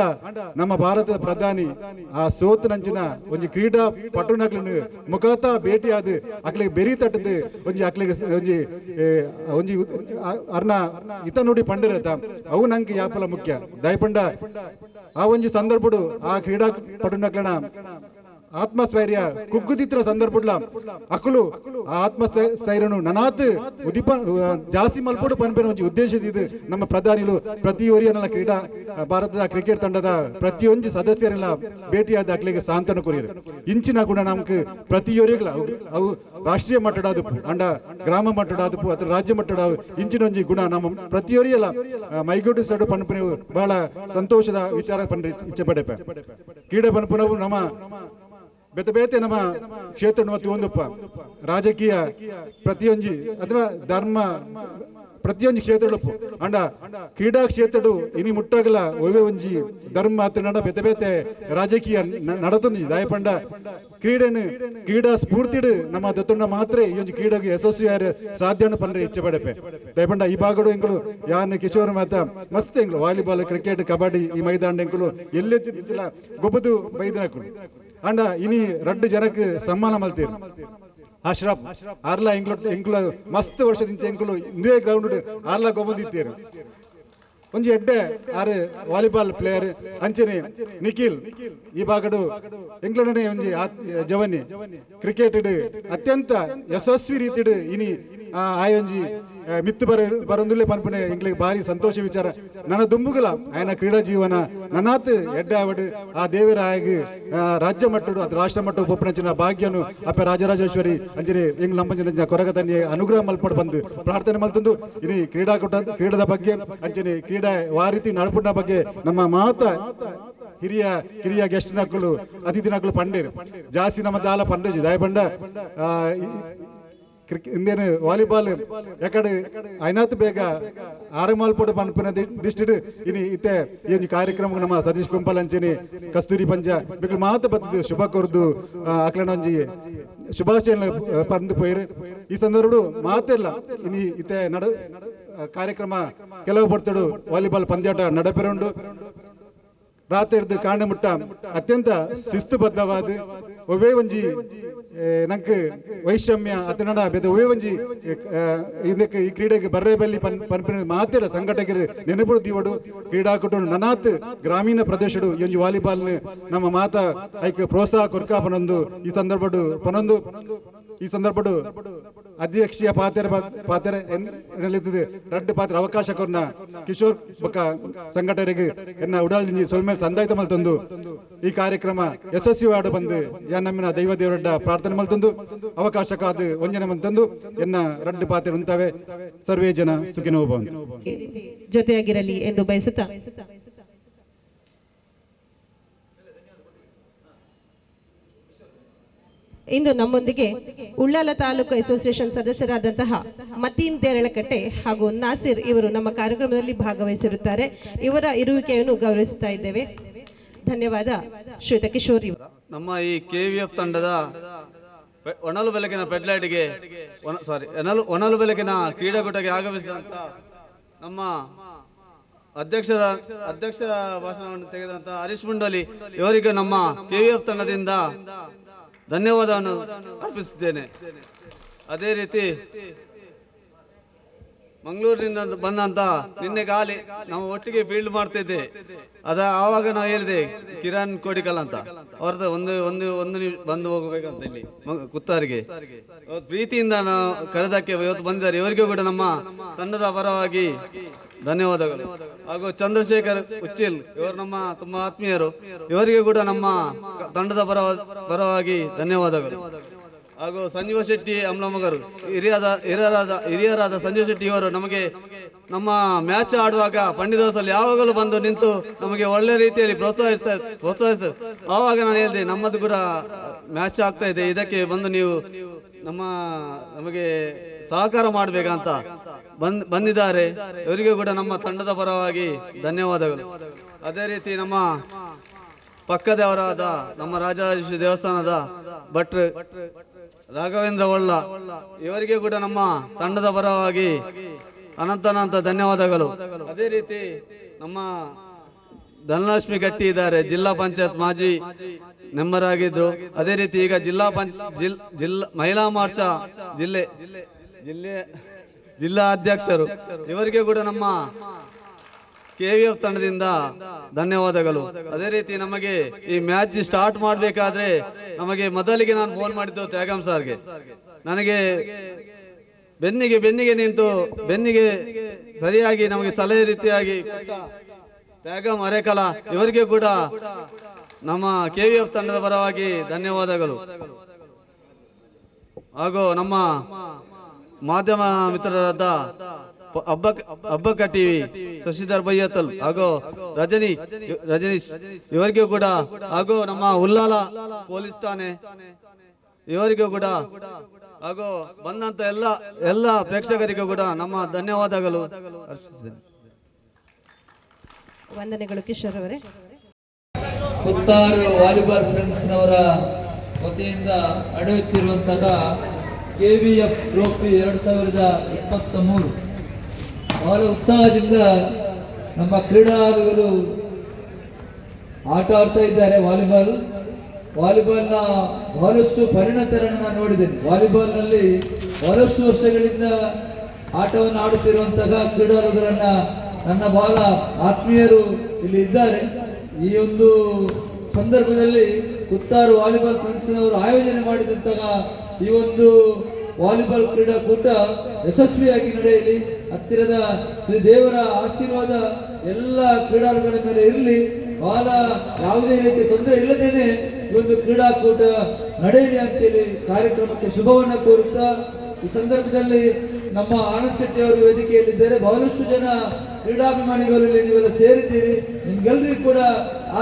ನಮ್ಮ ಭಾರತದ ಪ್ರಧಾನಿ ಆ ಸೋತು ನಂಚಿನ ಒಂಜಿ ಕ್ರೀಡಾ ಪಟುನಕ್ಲಿನ ಮುಖತ ಭೇಟಿಯಾದ ಅಕ್ಲಿಗೆ ಬೆರಿ ತಟ್ಟದು ಒಂಜಿ ಅಕ್ಲಿಗೆ ಒಂಜಿ ಅರ್ನ ಇತ ನೋಡಿ ಪಂಡಿರತ ಅವು ನಂಗೆ ಯಾಪಲ ಮುಖ್ಯ ದಯಪಂಡ ಆ ಒಂಜಿ ಸಂದರ್ಭಡು ಆ ಕ್ರೀಡಾ ಪಟುನಕ್ಲನ ಆತ್ಮಸ್ಥೈರ್ಯ ಕುಗ್ಗುದಿತ್ರ ಸಂದರ್ಭಡ್ಲ ಅಕುಲು ಆ ಆತ್ಮಸ್ಥೈರ್ಯನು ನನಾತ್ ಉದಿಪ ಜಾಸ್ತಿ ಮಲ್ಪಡು ಪನ್ಪೇನ ಒಂಜಿ ಉದ್ದೇಶದ ನಮ್ಮ ಪ್ರಧಾನಿಲು ಪ್ರತಿಯೊರಿಯನಲ್ಲ ಕ್ರೀಡಾ ಭಾರತದ ಕ್ರಿಕೆಟ್ ತಂಡದ ಪ್ರತಿಯೊಂದು ಸದಸ್ಯರೆಲ್ಲ ಭೇಟಿಯಾದ ಅಕ್ಲಿಗೆ ಸಾಂತ್ವನ ಕೊರಿಯರು ಇಂಚಿನ ಗುಣ ನಮ್ಗೆ ಪ್ರತಿಯೊರಿಗಳ ಅವು ರಾಷ್ಟ್ರೀಯ ಮಟ್ಟಡಾದು ಅಂಡ ಗ್ರಾಮ ಮಟ್ಟಡಾದು ಅಥವಾ ರಾಜ್ಯ ಮಟ್ಟಡ ಇಂಚಿನೊಂಜಿ ಗುಣ ನಮ್ಮ ಪ್ರತಿಯೊರಿಯಲ್ಲ ಮೈಗೂಡು ಸಡು ಪನ್ಪನೆ ಬಹಳ ಸಂತೋಷದ ವಿಚಾರ ಪನ್ರಿ ಇಚ್ಛೆ ಪಡೆಪ ಕ್ರೀಡೆ ಪನ್ಪನವು ನಮ್ಮ ಬೇತೆ ಬೇತೆ ನಮ್ಮ ಕ್ಷೇತ್ರ ಮತ್ತು ಒಂದಪ್ಪ ರಾಜಕೀಯ ಪ್ರತಿಯೊಂಜಿ ಅಥವಾ ಧರ್ಮ ಪ್ರತಿಯೊಂದು ಕ್ಷೇತ್ರಡು ಅಂಡ ಕ್ರೀಡಾ ಕ್ಷೇತ್ರಡು ಇನಿ ಮುಟ್ಟಾಗಲ ಒವೆ ಒಂಜಿ ಧರ್ಮ ಮಾತ್ರ ನಡ ಬೇತೆ ಬೇತೆ ರಾಜಕೀಯ ನಡತೊಂದಿ ದಯಪಂಡ ಕ್ರೀಡೆನು ಕ್ರೀಡಾ ಸ್ಫೂರ್ತಿಡು ನಮ್ಮ ದತ್ತೊಂಡ ಮಾತ್ರ ಈ ಒಂದು ಕ್ರೀಡೆಗೆ ಯಶಸ್ವಿ ಸಾಧ್ಯ ಪಂಡ್ರೆ ಇಚ್ಛೆ ಪಡೆಪೆ ದಯಪಂಡ ಈ ಭಾಗಡು ಎಂಗಳು ಯಾನ ಕಿಶೋರ್ ಮಾತ ಮಸ್ತ್ ಎಂಗಳು ವಾಲಿಬಾಲ್ ಕ್ರಿಕೆಟ್ ಕಬಡ್ಡಿ ಈ ಮೈದಾನ ಎಂಗಳು ಎಲ್ಲೆತ್ತಿಲ್ಲ ಗೊಬ್ಬದು ಮೈದಾನ ಅಂಡ ಇನಿ ರಡ್ಡು ಜನಕ್ಕೆ ಸಮ್ಮಾನ ಮಲ್ತೀರು ಅಶ್ರಫ್ ಆರ್ಲಾ ಎಂಕುಲ ಮಸ್ತ್ ವರ್ಷದಿಂದ ಎಂಕುಲು ಇಂದೇ ಗ್ರೌಂಡ್ ಆರ್ಲಾ ಗೊಬ್ಬದಿತ್ತೇರು ಒಂಜಿ ಎಡ್ಡೆ ಆರು ವಾಲಿಬಾಲ್ ಪ್ಲೇಯರ್ ಅಂಚನೆ ನಿಖಿಲ್ ಈ ಭಾಗಡು ಎಂಗ್ಲನೇ ಒಂಜಿ ಜವನಿ ಕ್ರಿಕೆಟ್ ಅತ್ಯಂತ ಯಶಸ್ವಿ ರೀತಿಡು ಇನಿ ಆಯೊಂಜಿ ಮಿತ್ತು ಬರಂದುಲ್ಲೆ ಪನ್ಪನೆ ಇಂಗ್ಲಿಗೆ ಭಾರಿ ಸಂತೋಷ ವಿಚಾರ ನನ್ನ ದುಂಬುಗಲ ಆಯನ ಕ್ರೀಡಾ ಜೀವನ ನನ್ನಾತ್ ಎಡ್ಡಾವಡು ಆ ದೇವರ ಆಗಿ ರಾಜ್ಯ ಮಟ್ಟಡು ಅದು ರಾಷ್ಟ್ರ ಮಟ್ಟ ಒಪ್ಪನಂಚಿನ ಭಾಗ್ಯನು ಅಪ್ಪ ರಾಜರಾಜೇಶ್ವರಿ ಅಂಜನೆ ಇಂಗ್ ನಂಬಂಜಿನ ಕೊರಗ ತನ್ನಿ ಅನುಗ್ರಹ ಮಲ್ಪಡ್ ಬಂದು ಪ್ರಾರ್ಥನೆ ಮಲ್ತಂದು ಇನಿ ಕ್ರೀಡಾದ ಬಗ್ಗೆ ಅಂಚನೆ ಕ್ರೀಡಾ ವಾರೀತಿ ನಡಪುನ ಬಗ್ಗೆ ನಮ್ಮ ಮಾತ ಹಿರಿಯ ಗೆಸ್ಟ್ ನಕ್ಕಲು ಅತಿಥಿ ನಕ್ಕಲು ಪಂಡೇರು ಜಾಸ್ತಿ ನಮ್ಮ ದಾಲ ಪಂಡೇಜಿ ದಾಯ ಪಂಡ ಇಂದೇನು ವಾಲಿಬಾಲ್ ಎಕಡೆ ಐನಾತ್ ಬೇಗ ಆರಮಾಲ್ಪೋಡು ಪನ್ಪನ ದಿಷ್ಟಿಡು ಇನಿ ಇತ್ತೆ ಈ ಒಂದು ಕಾರ್ಯಕ್ರಮ ನಮ್ಮ ಸತೀಶ್ ಕುಂಪಲ್ ಅಂಚೆನಿ ಕಸ್ತೂರಿ ಪಂಜ ಬೇಕಲು ಮಾತ ಬತ್ತದು ಶುಭ ಕೊರ್ದು ಅಕ್ಲನೊಂಜಿ ಶುಭಾಶಯ ಪಂದು ಪೋಯಿರು ಈ ಸಂದರ್ಭ ಮಾತೆಲ್ಲ ಇನಿ ಇತ್ತೆ ಕಾರ್ಯಕ್ರಮ ಕೆಲವು ಬರ್ತಡು ವಾಲಿಬಾಲ್ ಪಂದ್ಯಾಟ ನಡಪೆರುಂಡು ರಾತ್ರಿ ಕಾಂಡ ಮುಟ್ಟ ಅತ್ಯಂತ ಶಿಸ್ತುಬದ್ಧವಾದ ಒವೇ ಒಂಜಿ ನಂಗೆ ವೈಷಮ್ಯ ಅತನಡ ಬೆದ ಒವೇ ಒಂಜಿ ಇದಕ್ಕೆ ಈ ಕ್ರೀಡೆಗೆ ಬರ್ರೆ ಬಲ್ಲಿ ಪನ್ಪಿನ ಮಾತಿರ ಸಂಘಟಕರು ನೆನಪುಡು ದೀವಡು ಕ್ರೀಡಾಕೂಟ ನನಾತ್ ಗ್ರಾಮೀಣ ಪ್ರದೇಶಡು ಈ ಒಂಜಿ ವಾಲಿಬಾಲ್ ನಮ್ಮ ಮಾತ ಐಕ್ ಪ್ರೋತ್ಸಾಹ ಕೊರ್ಕಾ ಪನೊಂದು ಈ ಸಂದರ್ಭಡು ಅಧ್ಯಕ್ಷೀಯ ಪಾತ್ರ ಎನ್ನಲಿದ್ದು ರಡ್ಡು ಪಾತ್ರ ಅವಕಾಶ ಕೊರ್ನ ಕಿಶೋರ್ ಬೊಕ್ಕ ಸಂಘಟನೆಗೆ ಎನ್ನ ಉಡಾಳಿ ಸೊಲ್ಮೇಲೆ ಸಂದಾಯಿತ ಮಲ್ತಂದು ಈ ಕಾರ್ಯಕ್ರಮ ಯಶಸ್ವಿ ಆಡು ಬಂದು ಯಾ ನಮ್ಮಿನ ದೈವ ದೇವರಡ್ಡ ಪ್ರಾರ್ಥನೆ ಮಲ್ತಂದು ಅವಕಾಶಕ್ಕಾದ ವಂಜನೆ ಮಲ್ತಂದು ಎನ್ನ ರಡ್ಡು ಪಾತ್ರ ಉಂಟವೆ ಸರ್ವೇ ಜನ ಸುಖಿನೋ ಭವಂತು ಜೊತೆಯಾಗಿರಲಿ ಎಂದು ಬಯಸುತ್ತಾ ಇಂದು ನಮ್ಮೊಂದಿಗೆ ಉಳ್ಳಾಲ ತಾಲೂಕು ಅಸೋಸಿಯೇಷನ್ ಸದಸ್ಯರಾದಂತಹ ಮತೀನ್ ತೇರಳಕಟ್ಟೆ ಹಾಗೂ ನಾಸಿರ್ ಇವರು ನಮ್ಮ ಕಾರ್ಯಕ್ರಮದಲ್ಲಿ ಭಾಗವಹಿಸಿರುತ್ತಾರೆ. ಇವರ ಇರುವಿಕೆಯನ್ನು ಗೌರವಿಸುತ್ತಾ ಇದ್ದೇವೆ. ಧನ್ಯವಾದ ಶ್ರೀಯುತ ಕಿಶೋರ್. ನಮ್ಮ ಈ KVF ತಂಡದ ಒಣಲು ಬೆಳಕಿನ ಪೆಡ್ಲೈಟ್ಗೆ ಒಣಲು ಬೆಳಕಿನ ಕ್ರೀಡಾಕೂಟಕ್ಕೆ ಆಗಮಿಸಿದಂತ ನಮ್ಮ ಅಧ್ಯಕ್ಷ ಭಾಷಣವನ್ನು ತೆಗೆದಂತ ಹರೀಶ್ ಮುಂಡಲಿ ಇವರಿಗೆ ನಮ್ಮ KVF ತಂಡದಿಂದ ಧನ್ಯವಾದವನ್ನು ಅರ್ಪಿಸುತ್ತೇನೆ. ಅದೇ ರೀತಿ ಮಂಗಳೂರಿನಿಂದ ಬಂದಂತ ನಿನ್ನೆ ಗಾಲಿ ನಾವು ಒಟ್ಟಿಗೆ ಫೀಲ್ಡ್ ಮಾಡ್ತಿದ್ದೆ. ಆವಾಗ ನಾವು ಹೇಳಿದೆ ಕಿರಣ್ ಕೋಡಿಕಲ್ ಅಂತ ಅವ್ರದ್ದು ಒಂದು ಬಂದು ಹೋಗಬೇಕಂತ ಇಲ್ಲಿ ಕುತ್ತಾರಿಗೆ ಪ್ರೀತಿಯಿಂದ ನಾವು ಕರೆದಕ್ಕೆ ಇವತ್ತು ಬಂದಿದ್ದಾರೆ. ಇವರಿಗೂ ಕೂಡ ನಮ್ಮ ತಂಡದ ಪರವಾಗಿ ಧನ್ಯವಾದಗಳು. ಹಾಗೂ ಚಂದ್ರಶೇಖರ್ ಉಚ್ಚಿಲ್ ಇವರು ನಮ್ಮ ತುಂಬಾ ಆತ್ಮೀಯರು, ಇವರಿಗೆ ಕೂಡ ನಮ್ಮ ತಂಡದ ಪರವಾಗಿ ಧನ್ಯವಾದಗಳು. ಹಾಗೂ ಸಂಜೀವ ಶೆಟ್ಟಿ ಅಮ್ಲಮಗರು ಹಿರಿಯರಾದ ಸಂಜೀವ ಶೆಟ್ಟಿ ಇವರು ನಮಗೆ ನಮ್ಮ ಮ್ಯಾಚ್ ಆಡುವಾಗ ಪಂಡಿತೋಸಲ್ಲಿ ಯಾವಾಗಲೂ ಬಂದು ನಿಂತು ನಮಗೆ ಒಳ್ಳೆ ರೀತಿಯಲ್ಲಿ ಪ್ರೋತ್ಸಾಹಿಸ್ತಾರೆ. ಆವಾಗ ನಾನು ಹೇಳಿದೆ ನಮ್ಮದು ಕೂಡ ಮ್ಯಾಚ್ ಆಗ್ತಾ ಇದೆ, ಇದಕ್ಕೆ ಬಂದು ನೀವು ನಮಗೆ ಸಹಕಾರ ಮಾಡಬೇಕಂತ ಬಂದಿದ್ದಾರೆ. ಇವರಿಗೂ ಕೂಡ ನಮ್ಮ ತಂಡದ ಪರವಾಗಿ ಧನ್ಯವಾದಗಳು. ಅದೇ ರೀತಿ ನಮ್ಮ ಪಕ್ಕದವರಾದ ನಮ್ಮ ರಾಜರಾಜೇಶ್ವರಿ ದೇವಸ್ಥಾನದ ಭಟ್ರು ರಾಘವೇಂದ್ರ ಒಳ್ಳ ಇವರಿಗೆ ಕೂಡ ನಮ್ಮ ತಂಡದ ಪರವಾಗಿ ಅನಂತ ಧನ್ಯವಾದಗಳು. ಅದೇ ರೀತಿ ನಮ್ಮ ಧನಲಕ್ಷ್ಮಿ ಗಟ್ಟಿ ಇದ್ದಾರೆ, ಜಿಲ್ಲಾ ಪಂಚಾಯತ್ ಮಾಜಿ ಮೆಂಬರ್ ಆಗಿದ್ರು. ಅದೇ ರೀತಿ ಈಗ ಜಿಲ್ಲಾ ಮಹಿಳಾ ಮೋರ್ಚಾ ಜಿಲ್ಲಾ ಅಧ್ಯಕ್ಷರು. ಇವರಿಗೆ ಕೂಡ ನಮ್ಮ KVF ತಂಡದಿಂದ ಧನ್ಯವಾದಗಳು. ಅದೇ ರೀತಿ ನಮಗೆ ಈ ಮ್ಯಾಚ್ ಸ್ಟಾರ್ಟ್ ಮಾಡಬೇಕಾದ್ರೆ ನಮಗೆ ಮೊದಲಿಗೆ ನಾನು ಫೋನ್ ಮಾಡಿದ್ದು ತ್ಯಾಗಂ ಸರ್ಗೆ. ನನಗೆ ಬೆನ್ನಿಗೆ ನಿಂತು ಬೆನ್ನಿಗೆ ಸರಿಯಾಗಿ ನಮಗೆ ಸಲಹೆ ರೀತಿಯಾಗಿ ತ್ಯಾಗಂ ಅರೇಕಲ ಇವರಿಗೆ ಕೂಡ ನಮ್ಮ KVF ತಂಡದ ಪರವಾಗಿ ಧನ್ಯವಾದಗಳು. ಹಾಗೂ ನಮ್ಮ ಮಾಧ್ಯಮ ಮಿತ್ರರಾದ ಅಬ್ಬಕ್ಕ ಟಿವಿ ಶಶಿಧರ್ ಬೈಯತ್ತಲ್ ಹಾಗೂ ರಜನೀಶ್ ಇವರಿಗೂ ಕೂಡ, ಹಾಗೂ ನಮ್ಮ ಉಲ್ಲಾಲ ಪೊಲೀಸ್ ಠಾಣೆ ಇವರಿಗೂ ಕೂಡ, ಹಾಗೂ ಬಂದಂತ ಎಲ್ಲ ಪ್ರೇಕ್ಷಕರಿಗೂ ಕೂಡ ನಮ್ಮ ಧನ್ಯವಾದಗಳು. ವಂದನೆಗಳು ಕಿಶೋರ್ ಅವರೇ. ಕುತ್ತಾರು ವಾಲಿಬಾಲ್ ಫ್ರೆಂಡ್ಸ್ನವರ ವತಿಯಿಂದ ನಡೆಯುತ್ತಿರುವಂತಹ KVF ಟ್ರೋಫಿ 2023 ಬಹಳ ಉತ್ಸಾಹದಿಂದ ನಮ್ಮ ಕ್ರೀಡಾಳುಗಳು ಆಟ ಆಡ್ತಾ ಇದ್ದಾರೆ. ವಾಲಿಬಾಲ್ನ ಬಹಳಷ್ಟು ಪರಿಣತರನ್ನು ನಾನು ನೋಡಿದ್ದೇನೆ. ವಾಲಿಬಾಲ್ನಲ್ಲಿ ಬಹಳಷ್ಟು ವರ್ಷಗಳಿಂದ ಆಟವನ್ನು ಆಡುತ್ತಿರುವಂತಹ ಕ್ರೀಡಾಳುಗಳನ್ನ ನನ್ನ ಬಹಳ ಆತ್ಮೀಯರು ಇಲ್ಲಿ ಇದ್ದಾರೆ. ಈ ಒಂದು ಸಂದರ್ಭದಲ್ಲಿ ಕುತ್ತಾರು ವಾಲಿಬಾಲ್ ಫ್ರೆಂಡ್ಸ್ನವರು ಆಯೋಜನೆ ಮಾಡಿದಂತಹ ಈ ಒಂದು ವಾಲಿಬಾಲ್ ಕ್ರೀಡಾಕೂಟ ಯಶಸ್ವಿಯಾಗಿ ನಡೆಯಲಿ. ಹತ್ತಿರದ ಶ್ರೀ ದೇವರ ಆಶೀರ್ವಾದ ಎಲ್ಲ ಕ್ರೀಡಾಳುಗಳ ಮೇಲೆ ಇರಲಿ. ಬಹಳ ಯಾವುದೇ ರೀತಿಯ ತೊಂದರೆ ಇಲ್ಲದೇನೆ ಈ ಒಂದು ಕ್ರೀಡಾಕೂಟ ನಡೆಯಲಿ ಅಂತೇಳಿ ಕಾರ್ಯಕ್ರಮಕ್ಕೆ ಶುಭವನ್ನ ಕೋರುತ್ತಾ, ಈ ಸಂದರ್ಭದಲ್ಲಿ ನಮ್ಮ ಆನಂದ್ ಶೆಟ್ಟಿ ಅವರು ವೇದಿಕೆಯಲ್ಲಿದ್ದಾರೆ. ಬಹಳಷ್ಟು ಜನ ಕ್ರೀಡಾಭಿಮಾನಿಗಳಲ್ಲಿ ನೀವೆಲ್ಲ ಸೇರಿದ್ದೀರಿ. ನಿಮ್ಗೆಲ್ಲರಿಗೂ ಕೂಡ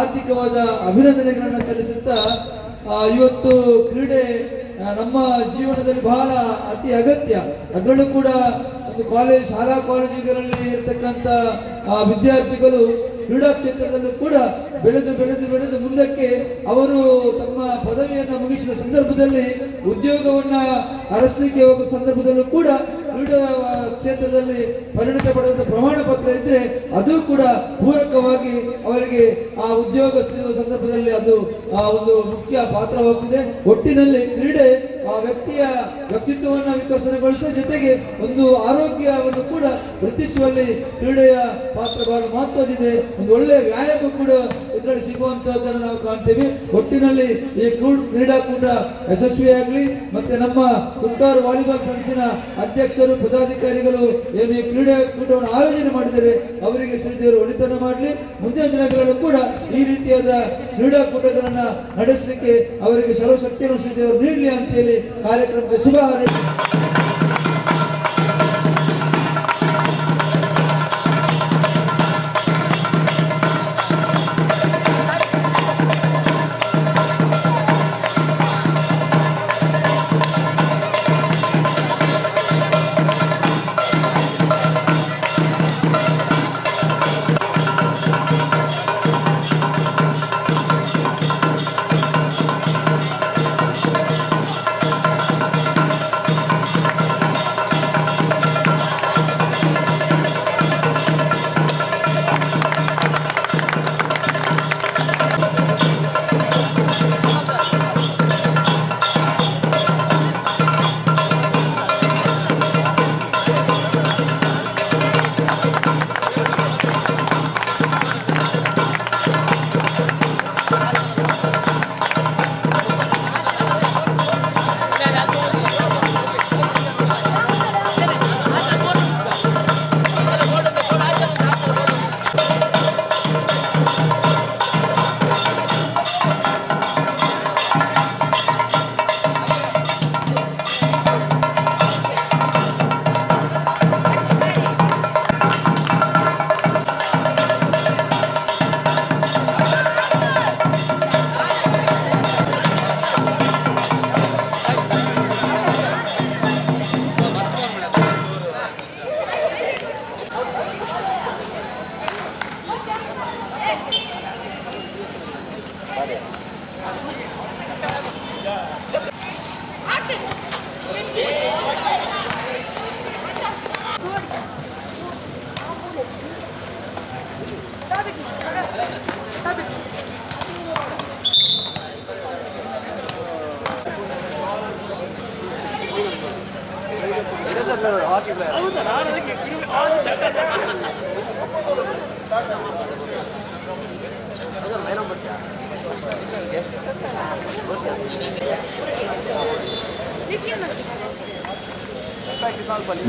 ಆರ್ಥಿಕವಾದ ಅಭಿನಂದನೆಗಳನ್ನು ಸಲ್ಲಿಸುತ್ತಾ, ಇವತ್ತು ಕ್ರೀಡೆ ನಮ್ಮ ಜೀವನದಲ್ಲಿ ಬಹಳ ಅತಿ ಅಗತ್ಯ. ಅದರಲ್ಲೂ ಕೂಡ ಒಂದು ಶಾಲಾ ಕಾಲೇಜುಗಳಲ್ಲಿ ಇರತಕ್ಕಂಥ ವಿದ್ಯಾರ್ಥಿಗಳು ಕ್ರೀಡಾ ಕ್ಷೇತ್ರದಲ್ಲೂ ಕೂಡ ಬೆಳೆದು ಬೆಳೆದು ಬೆಳೆದು ಮುಂದಕ್ಕೆ ಅವರು ತಮ್ಮ ಪದವಿಯನ್ನು ಮುಗಿಸಿದ ಸಂದರ್ಭದಲ್ಲಿ ಉದ್ಯೋಗವನ್ನ ಅರಸಲಿಕ್ಕೆ ಹೋಗುವ ಸಂದರ್ಭದಲ್ಲೂ ಕೂಡ ಕ್ರೀಡಾ ಕ್ಷೇತ್ರದಲ್ಲಿ ಪರಿಣಿತ ಪಡೆದ ಪ್ರಮಾಣ ಪತ್ರ ಇದ್ರೆ ಅದು ಕೂಡ ಪೂರಕವಾಗಿ ಅವರಿಗೆ ಆ ಉದ್ಯೋಗ ಸಿಗುವ ಸಂದರ್ಭದಲ್ಲಿ ಅದು ಒಂದು ಮುಖ್ಯ ಪಾತ್ರವಾಗ್ತಿದೆ. ಒಟ್ಟಿನಲ್ಲಿ ಕ್ರೀಡೆ ಆ ವ್ಯಕ್ತಿಯ ವ್ಯಕ್ತಿತ್ವವನ್ನು ವಿಕಸನಗೊಳಿಸುವ ಜೊತೆಗೆ ಒಂದು ಆರೋಗ್ಯವನ್ನು ಕೂಡ ವೃದ್ಧಿಸುವಲ್ಲಿ ಕ್ರೀಡೆಯ ಪಾತ್ರ ಬಹಳ ಮಹತ್ವದಿದೆ. ಒಂದು ಒಳ್ಳೆಯ ವ್ಯಾಯಾಮ ಕೂಡ ಇದರಲ್ಲಿ ಸಿಗುವಂತಹದ್ದನ್ನು ನಾವು ಕಾಣ್ತೇವೆ. ಒಟ್ಟಿನಲ್ಲಿ ಈ ಕ್ರೀಡಾಕೂಟ ಯಶಸ್ವಿಯಾಗಲಿ. ಮತ್ತೆ ನಮ್ಮ ಕುತ್ತಾರು ವಾಲಿಬಾಲ್ ಫ್ರೆಂಡ್ಸಿನ ಅಧ್ಯಕ್ಷರು ಪದಾಧಿಕಾರಿಗಳು ಏನು ಈ ಕ್ರೀಡಾಕೂಟವನ್ನು ಆಯೋಜನೆ ಮಾಡಿದರೆ ಅವರಿಗೆ ಶ್ರೀದೇವರು ಒಳಿತನ್ನು ಮಾಡಲಿ. ಮುಂದಿನ ದಿನಗಳಲ್ಲೂ ಕೂಡ ಈ ರೀತಿಯಾದ ಕ್ರೀಡಾಕೂಟಗಳನ್ನ ನಡೆಸಲಿಕ್ಕೆ ಅವರಿಗೆ ಸರ್ವಶಕ್ತಿಯನ್ನು ಶ್ರೀದೇವರು ನೀಡಲಿ ಅಂತೇಳಿ ಕಾರ್ಯಕ್ರಮಕ್ಕೆ ಶುಭ ಹಾರೈಸಿ.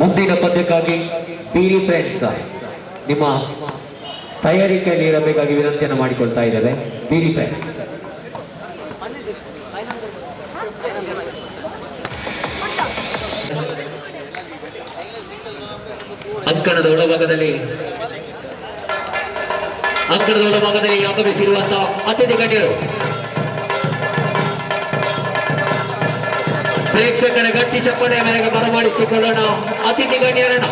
ಮುಂದಿನ ಪದ್ಯಕ್ಕಾಗಿ ಬೀರಿ ಫ್ರೆಂಡ್ಸ್ ನಿಮ್ಮ ತಯಾರಿಕೆಯಲ್ಲಿ ಇರಬೇಕಾಗಿ ವಿನಂತಿಯನ್ನು ಮಾಡಿಕೊಳ್ತಾ ಇದ್ದೇವೆ. ಬೀರಿ ಫ್ರೆಂಡ್ಸ್ ಅಂಕಣದ ಒಳಭಾಗದಲ್ಲಿ ಆಗಮಿಸಿರುವಂತಹ ಅತಿಥಿ ಗಣ್ಯರು, ಪ್ರೇಕ್ಷಕರ ಗಟ್ಟಿ ಚಪ್ಪಣೆಯ ಮೇರೆಗೆ ಬರಮಾಡಿಸಿಕೊಳ್ಳೋಣ ಅತಿಥಿ ಗಣ್ಯರನ್ನು.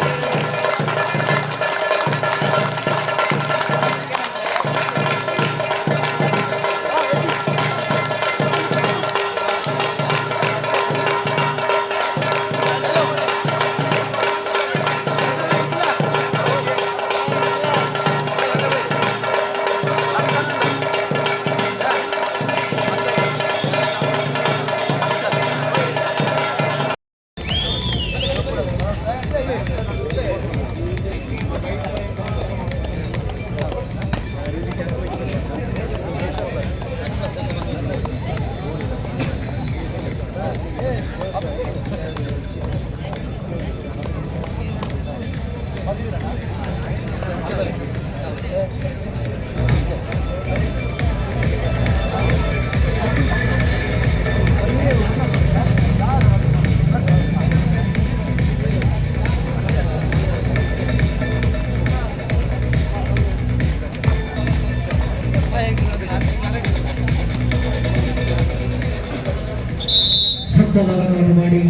ಹಸ್ತಲಾಘವವನ್ನು ಮಾಡಿ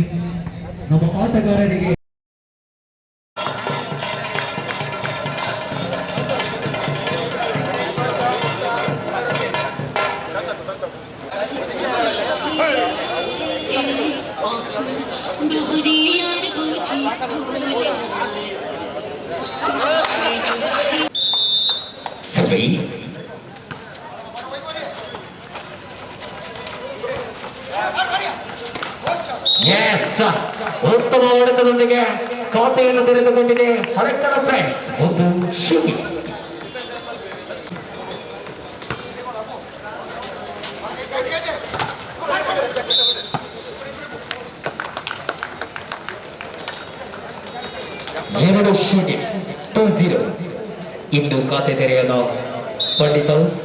ನಮ್ಮ ಆಟಗಾರರಿಗೆ ಉತ್ತಮ ಹೊಡೆತದೊಂದಿಗೆ ಖಾತೆಯನ್ನು ತೆರೆದುಕೊಂಡಿದೆ ಹರಕಳ ಫ್ರೆಂಡ್ಸ್ 1-0. ಎರಡು 2-0 ಇಂದು ಖಾತೆ ತೆರೆಯದ ಪಂಡಿತ್ ಹೌಸ್.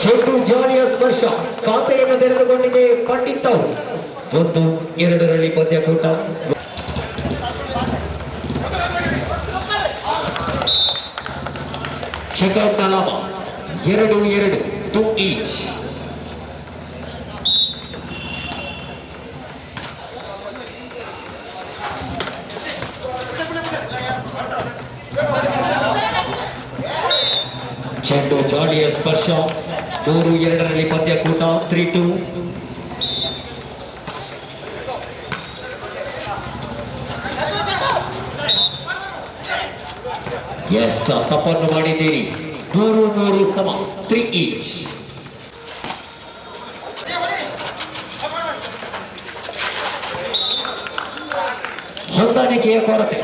ಚೆಂಡು ಜಾಲಿಯ ಸ್ಪರ್ಶ ಖಾತೆಯನ್ನು ತೆರೆದುಕೊಂಡಿದೆ ಪಂಡಿತ್ ಹೌಸ್ 1-2 ಪಂದ್ಯಕೂಟ. ಚೆಕ್ಔಟ್ ಲಾಭ 2-2 2 ಈಚ್. ಚೆಂಡು ಜಾಲಿಯ ಸ್ಪರ್ಶ 3-2 ಪಂದ್ಯಕೂಟ 3-2. ಎಸ್ ತಪ್ಪನ್ನು ಮಾಡಿದ್ದೀರಿ. 3-3 ಸಮ 3 ಈಚ್. ಹೊಂದಾಣಿಕೆಯ ಕೊರತೆ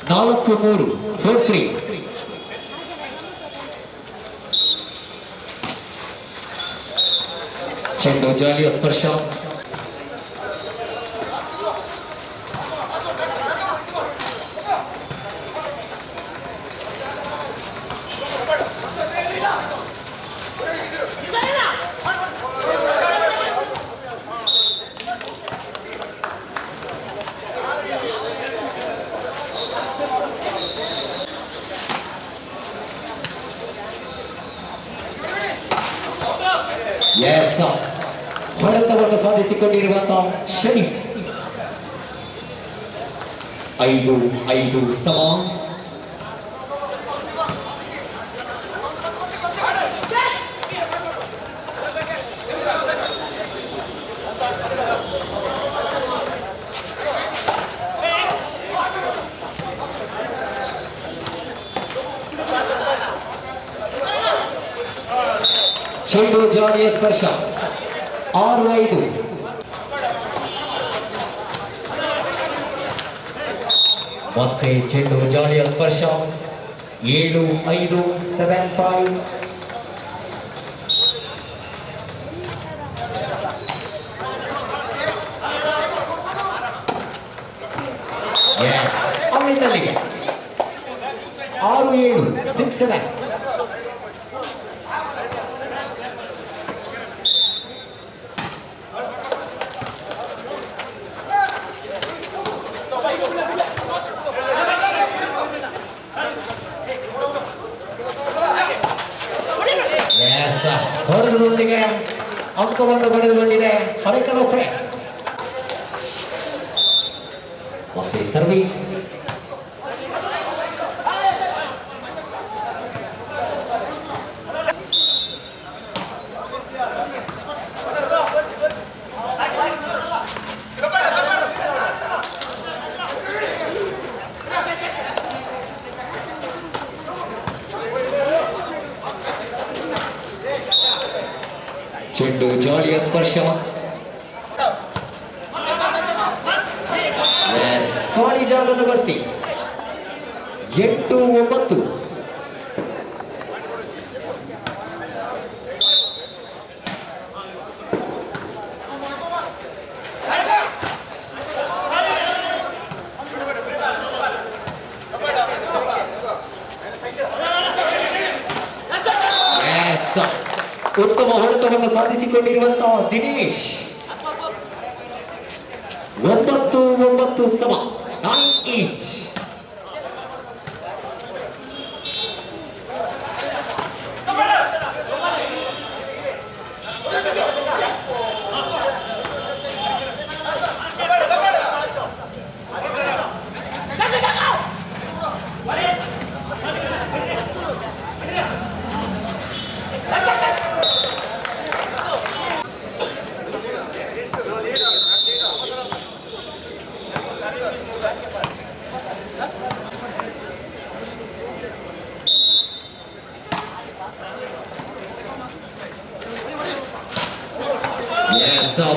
4-3 4-3. ಚೆಂಡು ಜಾಲಿಯ ಸ್ಪರ್ಶ ಹೊಡೆತವನ್ನು ಸಾಧಿಸಿಕೊಂಡಿರುವಂತಹ ಶರೀಫ್ 5-5 ಸಮ. ಚೆಂಡು ಜಾಲಿಯ ಸ್ಪರ್ಶ 6-5. ಮತ್ತೆ ಚೆಂಡು ಜಾಲಿಯ ಸ್ಪರ್ಶ 7-5 7-5. ಅಲ್ಲಿಗೆ 6-7 6-7. ಹೊರದೊಂದಿಗೆ ಅಂಕವನ್ನು ಪಡೆದುಕೊಂಡಿದೆ ಹರಕಳ ಫ್ರೆಂಡ್ಸ್. ಮತ್ತೆ ಸರ್ವಿಸ್ ಚೆಂಡು ಜಾಲಿಯ ಸ್ಪರ್ಶ ಖಾಲಿ ಜಾಗದ ಭರ್ತಿ 8-9. ಪದಕವನ್ನು ಸಾಧಿಸಿಕೊಂಡಿರುವಂತಹ ದಿನೇಶ್ 9-9 ಸಮ 9 ಈಚ್.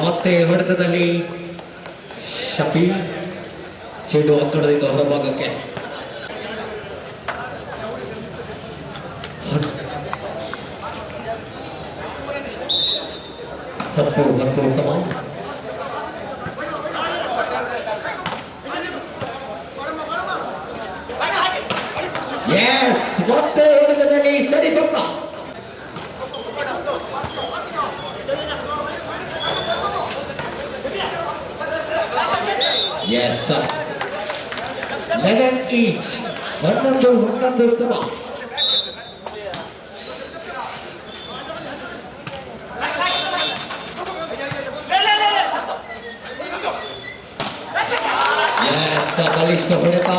ಮತ್ತೆ ಹೊಡೆತದಲ್ಲಿ ಶಫೀಲ್ ಚೆಂಡು ಅಂಕಣದಿಂದ ಹೊರಭಾಗಕ್ಕೆ. ಹತ್ತು ಸಮ. ಮತ್ತೆ ಹೊಡೆತದಲ್ಲಿ ಶರೀಫಪ್ಪ. Yes, sir. 11 each. 11 ಸಮ. Yes, ಬಲಿಷ್ಠ ಹೊಡೆತ.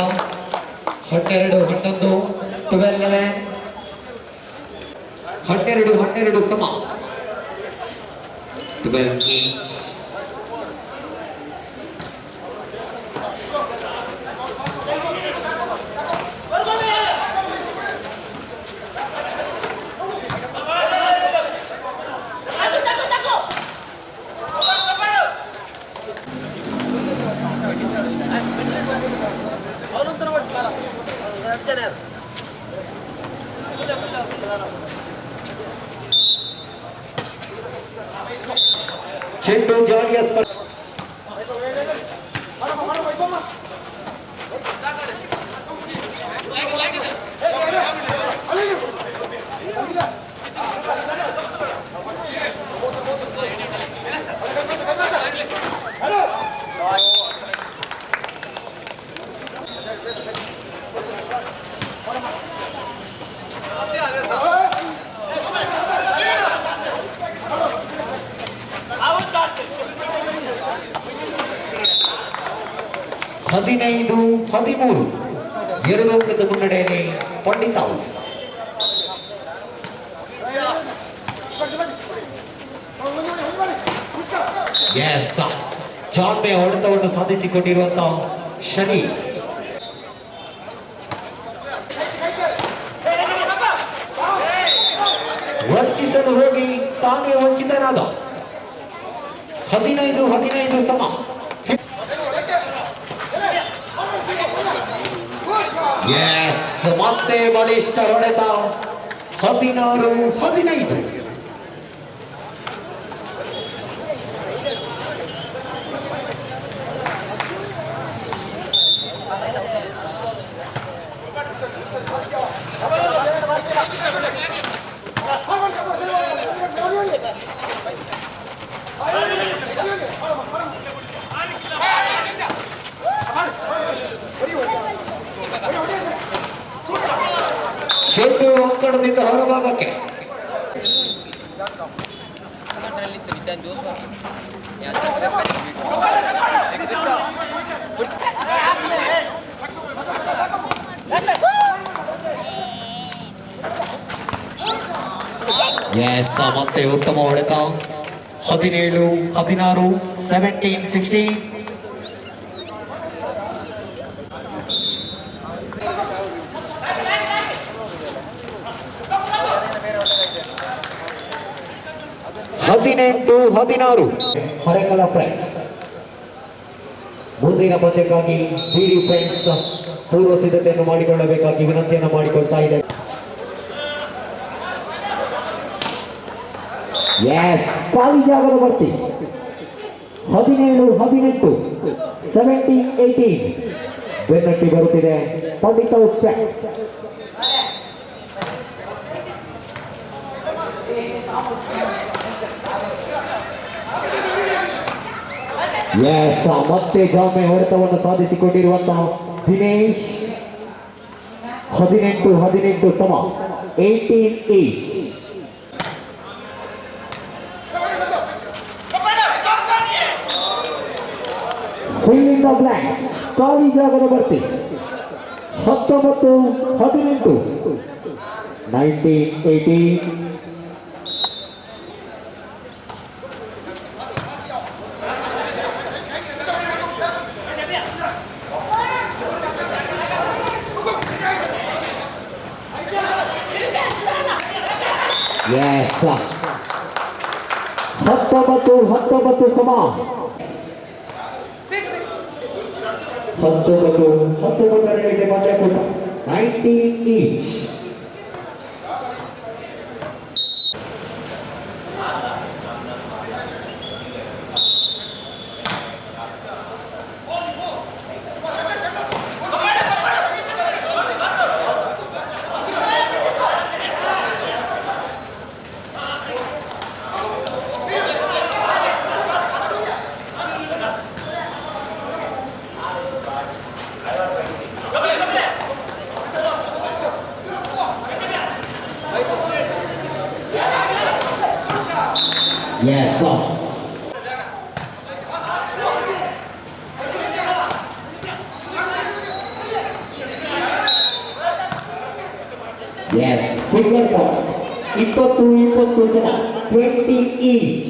12 ಸಮ. 12 each. ಚೆಂಡು ಜಾಲಿಯ ಸ್ಪರ್ಶ. ಹದಿನೈದು 13 2 ಅಂಕದ ಮುನ್ನಡೆಯಲ್ಲಿ ಪಂಡಿತ್ ಹೌಸ್. ಜಾಂಬೆ ಹೊಡೆತವನ್ನು ಸಾಧಿಸಿಕೊಂಡಿರುವಂತಹ ಶರೀಫ್. ವಂಚಿಸಲು ಹೋಗಿ ತಾನೇ ವಂಚಿತನಾದ. 15 ಸಮ. ಮತ್ತೆ ಬಲಿಷ್ಠ ಹೊಡೆತ. 16-15. ಚೆಂಡು ಅಂಕಣದಿಂದ ಹೊರಭಾಗಕ್ಕೆ. ಮತ್ತೆ ಉತ್ತಮ ಹೊಡೆತ. 17-16 17-16. ಹೊರಕಲ ಫ್ರೆಂಡ್ಸ್ ಮುಂದಿನ ಪಂದ್ಯಕ್ಕಾಗಿ ಬಿಡಿ ಫ್ರೆಂಡ್ಸ್ ಪೂರ್ವ ಸಿದ್ಧತೆಯನ್ನು ಮಾಡಿಕೊಳ್ಳಬೇಕಾಗಿ ವಿನಂತಿಯನ್ನು ಮಾಡಿಕೊಳ್ತಾ ಇದೆ. ಖಾಲಿ ಜಾಗದ ಭರ್ತಿ. 17-18 17-18 ಬೆನ್ನಟ್ಟಿ ಬರುತ್ತಿದೆ ಪಂಡಿತ್ ಹೌಸ್ ಫ್ರೆಂಡ್ಸ್. ಮತ್ತೆ ಜಾಮೆ ಹೊಡೆತವನ್ನು ಸಾಧಿಸಿಕೊಂಡಿರುವಂತಹ ದಿನೇಶ್ 18 ಸಮ 18 ಫಿಲ್ಲಿಂಗ್ ದ ಬ್ಲಾಂಕ್ಸ್ ಖಾಲಿ ಜಾಗದ ಭರ್ತಿ 19-18 19-18 19 ಸಮ 19 ಪಂದ್ಯಕೂಟ 19 each. Yes, sir. Yes, figure point. 20 ಜನ 20 each.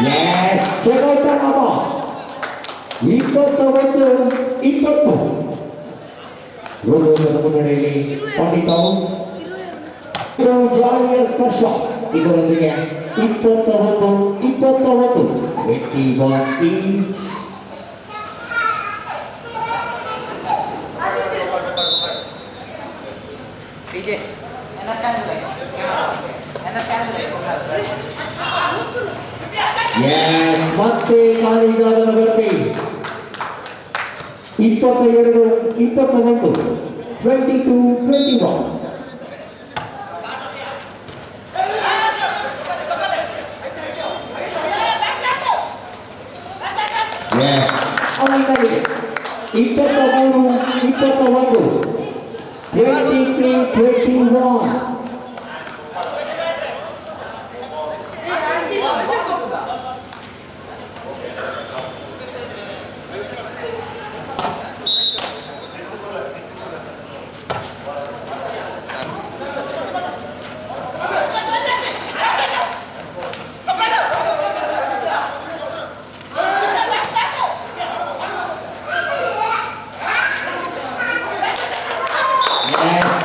Yes, Jagaita Nama 20 ಗೋಲುಗಳ ಮುನ್ನಡೆಯಲ್ಲಿ ಪಂಡಿತವು ಜಾಲಿಯ ಸ್ಪರ್ಶ ಇದರೊಂದಿಗೆ 21 each. DJ, Yes, ಮತ್ತೆ ಕಾಲಿಗಾರನ ಗಟ್ಟಿ 22-21 Yes, ಅವನಿಗೆ 23-21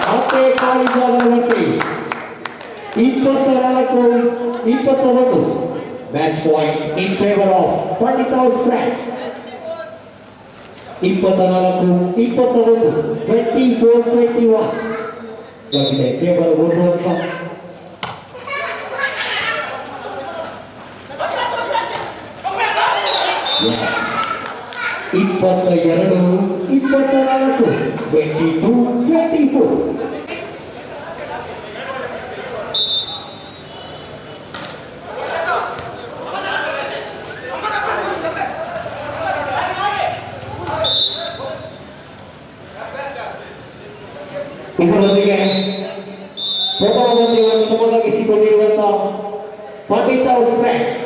ಮತ್ತೆ ಕಾಲಿಗಾರನ 24-21 match point in favor of Pandit's friends. 24-21 24-21 ಜೊತೆಗೆ ಕೇವಲ ಒಂದು ಅಂಕ. ಇಪ್ಪತ್ತೆರಡು 24 22-24 ಇದರೊಂದಿಗೆ ಪ್ರಥಮ ಪಂದ್ಯವನ್ನು ಸಮವಾಗಿಸಿಕೊಂಡಿರುವಂತಹ ಪಂಡಿತ್ ಫ್ರೆಂಡ್ಸ್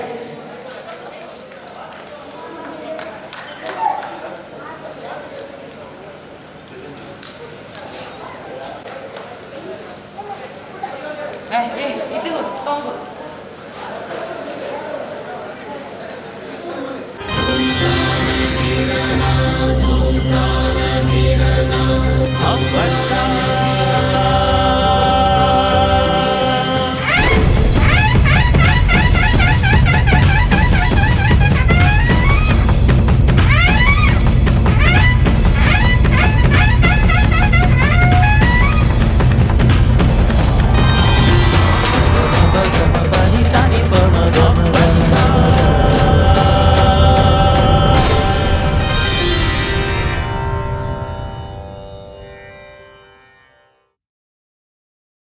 itu tunggu.